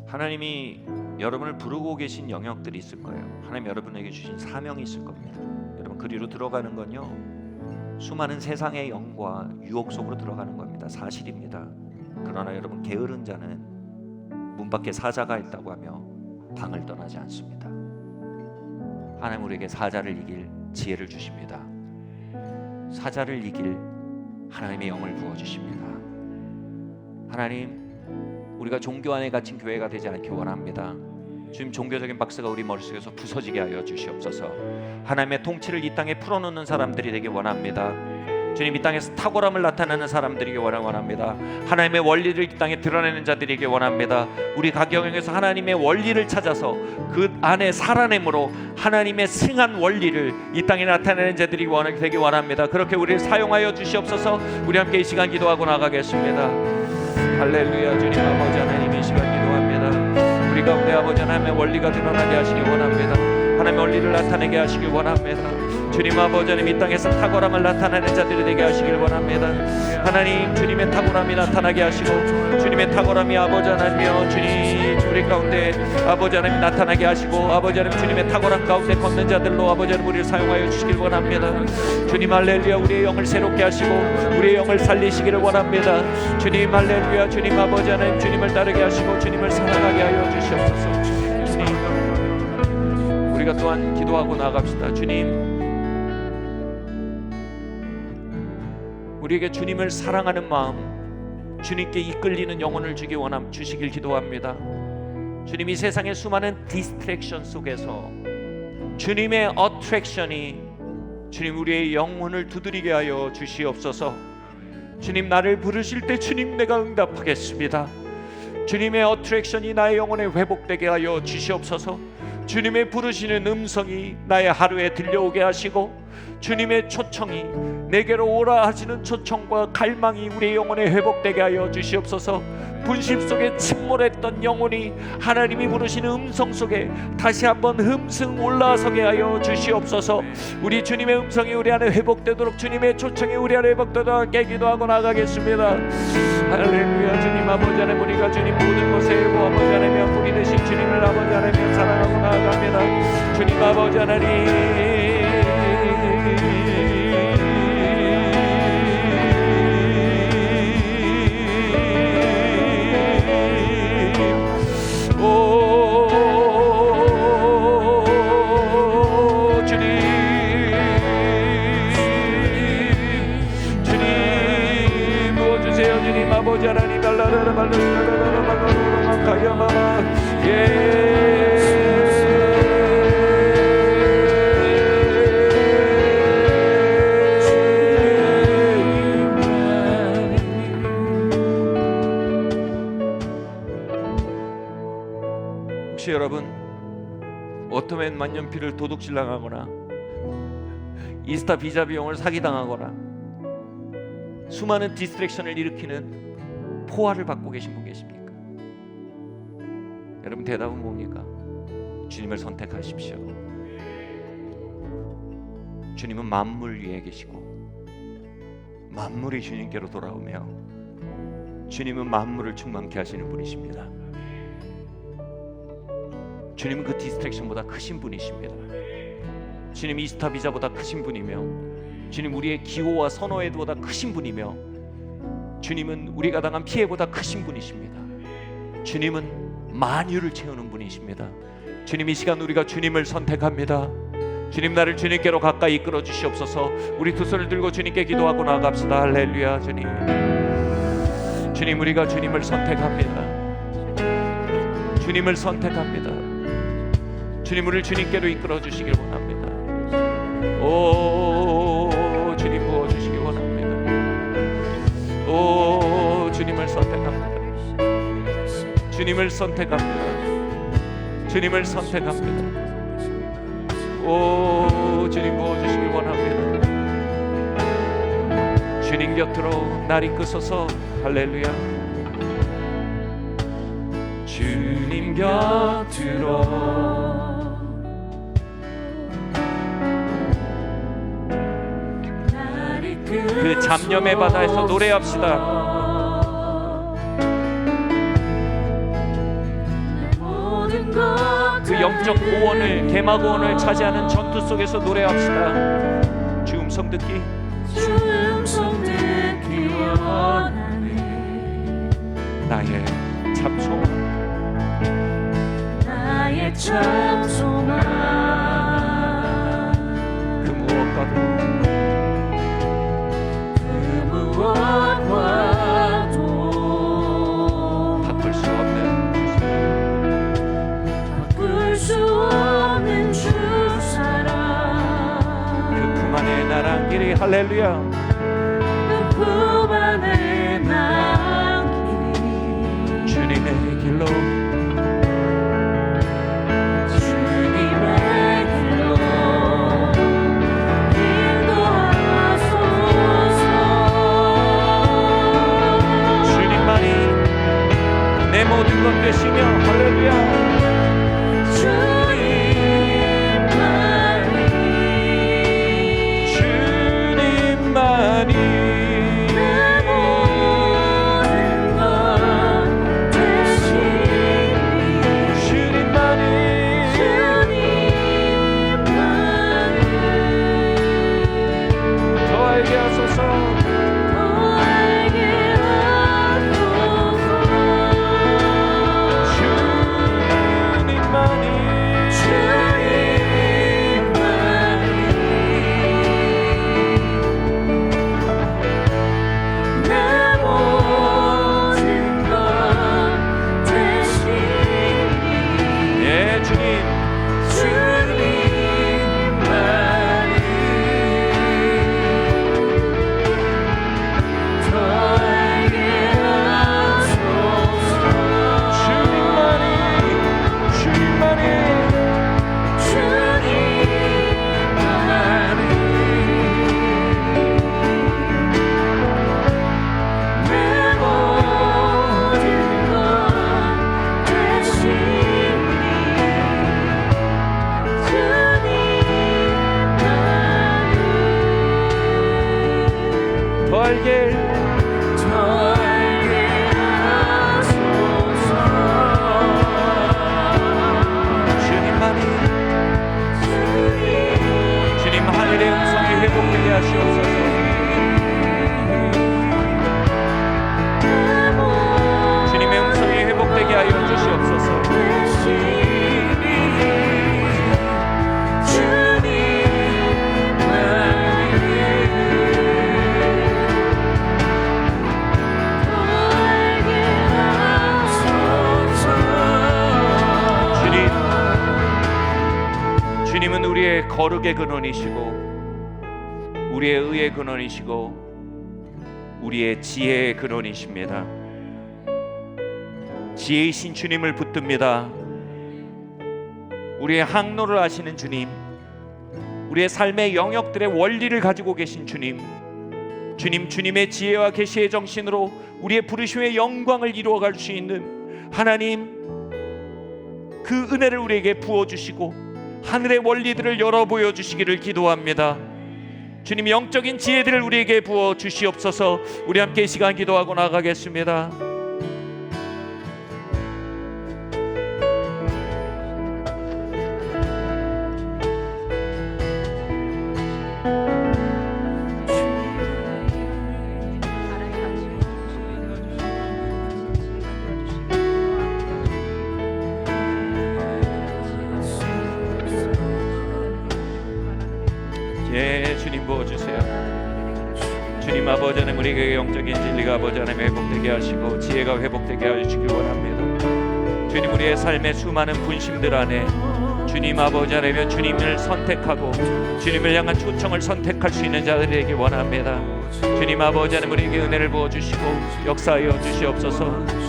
하나님이 여러분을 부르고 계신 영역들이 있을 거예요. 하나님 여러분에게 주신 사명이 있을 겁니다. 여러분, 그리로 들어가는 건요, 수많은 세상의 영과 유혹 속으로 들어가는 겁니다. 사실입니다. 그러나 여러분, 게으른 자는 문 밖에 사자가 있다고 하며 방을 떠나지 않습니다. 하나님 우리에게 사자를 이길 지혜를 주십니다. 사자를 이길 하나님의 영을 부어주십니다. 하나님, 우리가 종교 안에 갇힌 교회가 되지 않기 원합니다. 주님, 종교적인 박스가 우리 머릿속에서 부서지게 하여 주시옵소서. 하나님의 통치를 이 땅에 풀어놓는 사람들이 되기 원합니다. 주님, 이 땅에서 탁월함을 나타내는 사람들이기 원합니다. 하나님의 원리를 이 땅에 드러내는 자들이기 원합니다. 우리 각 영역에서 하나님의 원리를 찾아서 그 안에 살아냄으로 하나님의 승한 원리를 이 땅에 나타내는 자들이 되기 원합니다. 그렇게 우리를 사용하여 주시옵소서. 우리 함께 이 시간 기도하고 나가겠습니다. 할렐루야. 주님 아버지 하나님, 이 시간 기도합니다. 우리 가운데 아버지 하나님의 원리가 드러나게 하시기 원합니다. 하나님의 원리를 나타내게 하시길 원합니다. 주님 아버지 하나님 이 땅에서 탁월함을 나타내는 자들이 되게 하시길 원합니다. 하나님 주님의 탁월함이 나타나게 하시고 주님의 탁월함이 아버지 하나님이여 주님 우리 가운데 아버지 하나님 나타나게 하시고 아버지 하나님 주님의 탁월함 가운데 걷는 자들로 아버지 하나님 우리를 사용하여 주시길 원합니다. 주님 할렐루야 우리의 영을 새롭게 하시고 우리의 영을 살리시기를 원합니다. 주님 할렐루야 주님 아버지 하나님 주님을 따르게 하시고 주님을 사랑하게 하여 주시옵소서. 주님 우리가 또한 기도하고 나아갑시다. 주님 우리에게 주님을 사랑하는 마음 주님께 이끌리는 영혼을 주시길 기도합니다. 주님 이 세상의 수많은 디스트랙션 속에서 주님의 어트랙션이 주님 우리의 영혼을 두드리게 하여 주시옵소서. 주님 나를 부르실 때 주님 내가 응답하겠습니다. 주님의 어트랙션이 나의 영혼에 회복되게 하여 주시옵소서. 주님의 부르시는 음성이 나의 하루에 들려오게 하시고 주님의 초청이 내게로 오라 하시는 초청과 갈망이 우리의 영혼에 회복되게 하여 주시옵소서. 분심 속에 침몰했던 영혼이 하나님이 부르시는 음성 속에 다시 한번 흠승 올라서게 하여 주시옵소서. 우리 주님의 음성이 우리 안에 회복되도록 주님의 초청이 우리 안에 회복되도록 기도하고 나가겠습니다. 할렐루야. 주님 아버지 하나님 우리가 주님 모든 것에 아버지 하나님 뿌리 되신 주님을 아버지 하나님 사랑하고 나아갑니다. 주님 아버지 하나님 아버지 하나님 달라라라 발라라라라라라라라 가야마마 혹시 여러분 오토맨 만년필을 도둑질당하거나 인스타 비자 비용을 사기당하거나 수많은 디스트랙션을 일으키는 포화를 받고 계신 분 계십니까? 여러분 대답은 뭡니까? 주님을 선택하십시오. 주님은 만물 위에 계시고 만물이 주님께로 돌아오며 주님은 만물을 충만케 하시는 분이십니다. 주님은 그 디스트랙션보다 크신 분이십니다. 주님 이스타 비자보다 크신 분이며 주님 우리의 기호와 선호에도보다 크신 분이며 주님은 우리가 당한 피해보다 크신 분이십니다. 주님은 만유를 채우는 분이십니다. 주님 이 시간 우리가 주님을 선택합니다. 주님 나를 주님께로 가까이 이끌어 주시옵소서. 우리 두 손을 들고 주님께 기도하고 나갑시다. 할렐루야. 주님 주님 우리가 주님을 선택합니다. 주님을 선택합니다. 주님 우리를 주님께로 이끌어 주시길 원합니다. 오 주님 부어주시기 원합니다. 오 주님을 선택합니다. 주님을 선택합니다. 주님을 선택합니다. 오 주님 부어주시기 원합니다. 주님 곁으로 날 이끄소서. 할렐루야. 주님 곁으로 그 잡념의 바다에서 노래합시다. 그 영적 고원을 개마고원을 차지하는 전투 속에서 노래합시다. 주 음성 듣기 원하네. 나의 참 소망 그 무엇과도 바꿀 수 없는 주 사랑 그 품 안에 나랑 길이 할렐루야. 그 품 안에 나랑 길이 주님의 길로 모든 것 되시며 할렐루야. 주님 거룩의 근원이시고 우리의 의의 근원이시고 우리의 지혜의 근원이십니다. 지혜이신 주님을 붙듭니다. 우리의 항로를 아시는 주님, 우리의 삶의 영역들의 원리를 가지고 계신 주님, 주님의 지혜와 계시의 정신으로 우리의 부르심의 영광을 이루어갈 수 있는 하나님, 그 은혜를 우리에게 부어주시고 하늘의 원리들을 열어 보여주시기를 기도합니다. 주님, 영적인 지혜들을 우리에게 부어 주시옵소서. 우리 함께 이 시간 기도하고 나가겠습니다. 예, 주님 부어주세요. 주님 아버지 하나님, 우리에게 영적인 진리가 아버지 하나님 회복되게 하시고 지혜가 회복되게 하시길 원합니다. 주님, 우리의 삶의 수많은 분심들 안에 주님 아버지 하나님, 주님을 선택하고 주님을 향한 초청을 선택할 수 있는 자들에게 원합니다. 주님 아버지 하나님, 우리에게 은혜를 부어주시고 역사하여 주시옵소서.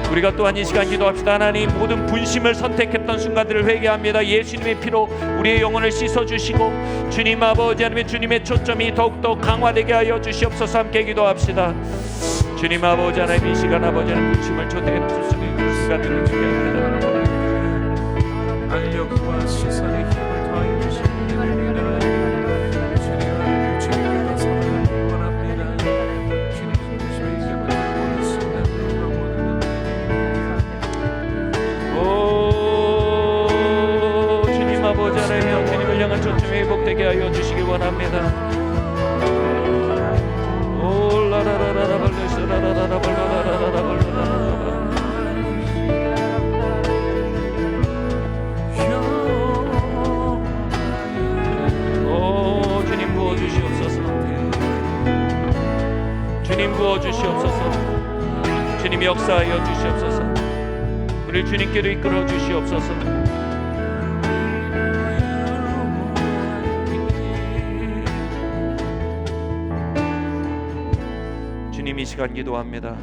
우리가 또한 이 시간 기도합시다. 하나님, 모든 분심을 선택했던 순간들을 회개합니다. 예수님의 피로 우리의 영혼을 씻어주시고 주님 아버지 하나님, 주님의 초점이 더욱더 강화되게 하여 주시옵소서. 함께 기도합시다. 주님 아버지 하나님, 이 시간 아버지 하나님, 분심을 초대해 주시는 그 순간들을 준비합니다. 알력과 시선의 힘을 더하여 주시는 은혜입니다. 주님, 주님께서 사랑을 원합니다. 주님, 주님의 기쁨을 원하십니다. 오, 주님 아버지 하나님, 주님을 향한 초점이 회복되게 하여 주시길 원합니다. 오, 라라라라라 발레스 라라라라 발라라라라 발라라라. 주님 부어주시옵소서. 주님 역사하여 주시옵소서. 우리 주님께로 이끌어 주시옵소서. 주님, 이 시간 기도합니다.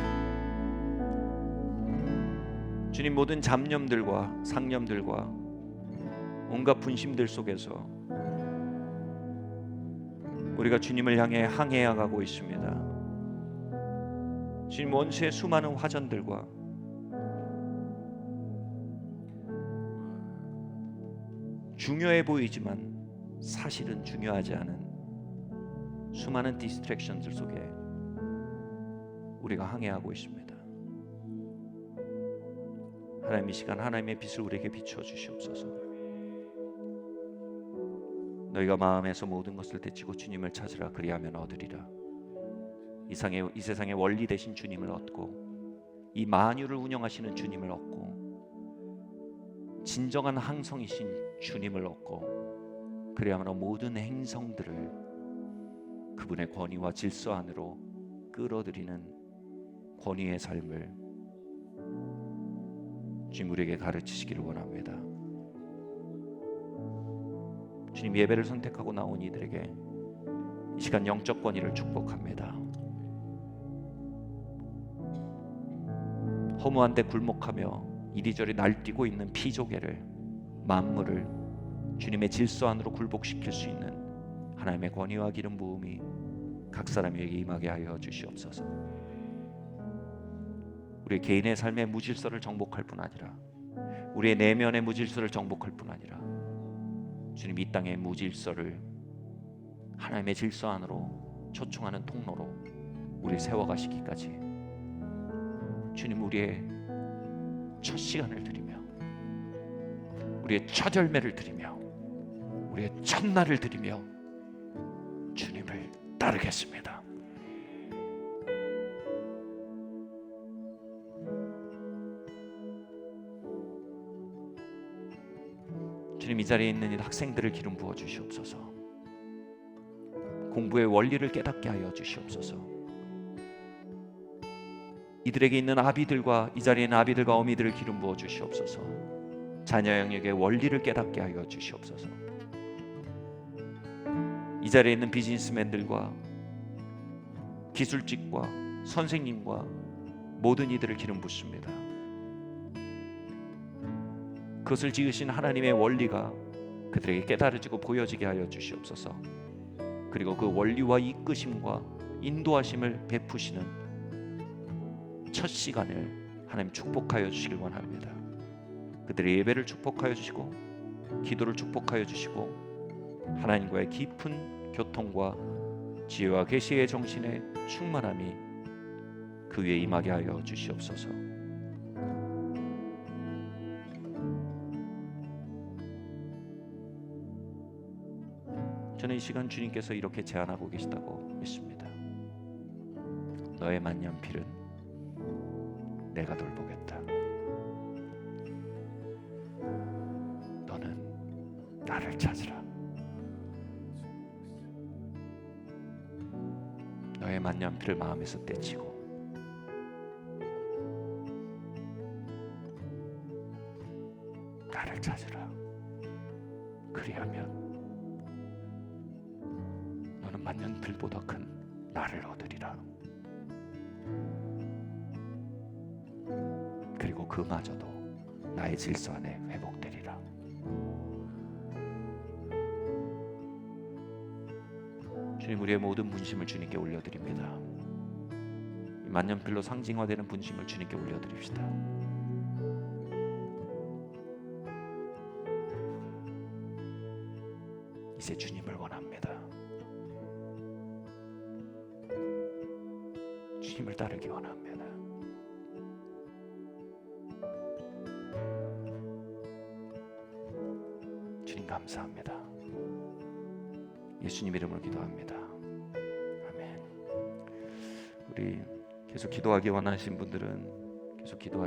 주님, 모든 잡념들과 상념들과 온갖 분심들 속에서 우리가 주님을 향해 항해해 가고 있습니다. 주님, 원수의 수많은 화전들과 중요해 보이지만 사실은 중요하지 않은 수많은 디스트랙션들 속에 우리가 항해하고 있습니다. 하나님, 이 시간 하나님의 빛을 우리에게 비추어 주시옵소서. 너희가 마음에서 모든 것을 되치고 주님을 찾으라. 그리하면 얻으리라. 이 세상의 원리 되신 주님을 얻고 이 만유를 운영하시는 주님을 얻고 진정한 항성이신 주님을 얻고 그리하면 모든 행성들을 그분의 권위와 질서 안으로 끌어들이는 권위의 삶을 주님 우리에게 가르치시기를 원합니다. 주님, 예배를 선택하고 나온 이들에게 이 시간 영적 권위를 축복합니다. 허무한 데 굴목하며 이리저리 날뛰고 있는 피조개를, 만물을 주님의 질서 안으로 굴복시킬 수 있는 하나님의 권위와 기름 부음이 각 사람에게 임하게 하여 주시옵소서. 우리 개인의 삶의 무질서를 정복할 뿐 아니라 우리의 내면의 무질서를 정복할 뿐 아니라 주님, 이 땅의 무질서를 하나님의 질서 안으로 초청하는 통로로 우리 세워가시기까지 주님, 우리의 첫 시간을 드리며 우리의 첫 열매를 드리며 우리의 첫날을 드리며 주님을 따르겠습니다. 주님, 이 자리에 있는 이 학생들을 기름 부어 주시옵소서. 공부의 원리를 깨닫게 하여 주시옵소서. 이들에게 있는 아비들과 이 자리에 있는 아비들과 어미들을 기름 부어 주시옵소서. 자녀 영역의 원리를 깨닫게 하여 주시옵소서. 자리에 있는 비즈니스맨들과 기술직과 선생님과 모든 이들을 기름 붓습니다. 그것을 지으신 하나님의 원리가 그들에게 깨달아지고 보여지게 하여 주시옵소서. 그리고 그 원리와 이끄심과 인도하심을 베푸시는 첫 시간을 하나님 축복하여 주시길 원합니다. 그들의 예배를 축복하여 주시고 기도를 축복하여 주시고 하나님과의 깊은 교통과 지혜와 계시의 정신의 충만함이 그 위에 임하게 하여 주시옵소서. 저는 이 시간 주님께서 이렇게 제안하고 계시다고 믿습니다. 너의 만년필은 내가 돌보겠다. 너는 나를 찾으라. 너의 만년필을 마음에서 떼치고 나를 찾으라. 그리하면 너는 만년필보다 큰 나를 얻으리라. 그리고 그마저도 나의 질서 안에 회복되리라. 주님, 우리의 모든 분심을 주님께 올려드립니다. 이 만년필로 상징화되는 분심을 주님께 올려드립시다. 이제 주님을 원합니다. 주님을 따르기 원합니다. 주님 감사합니다. 예수님 이름으로 기도합니다. 아멘. 우리 계속 기도하기 원하신 분들은 계속 기도할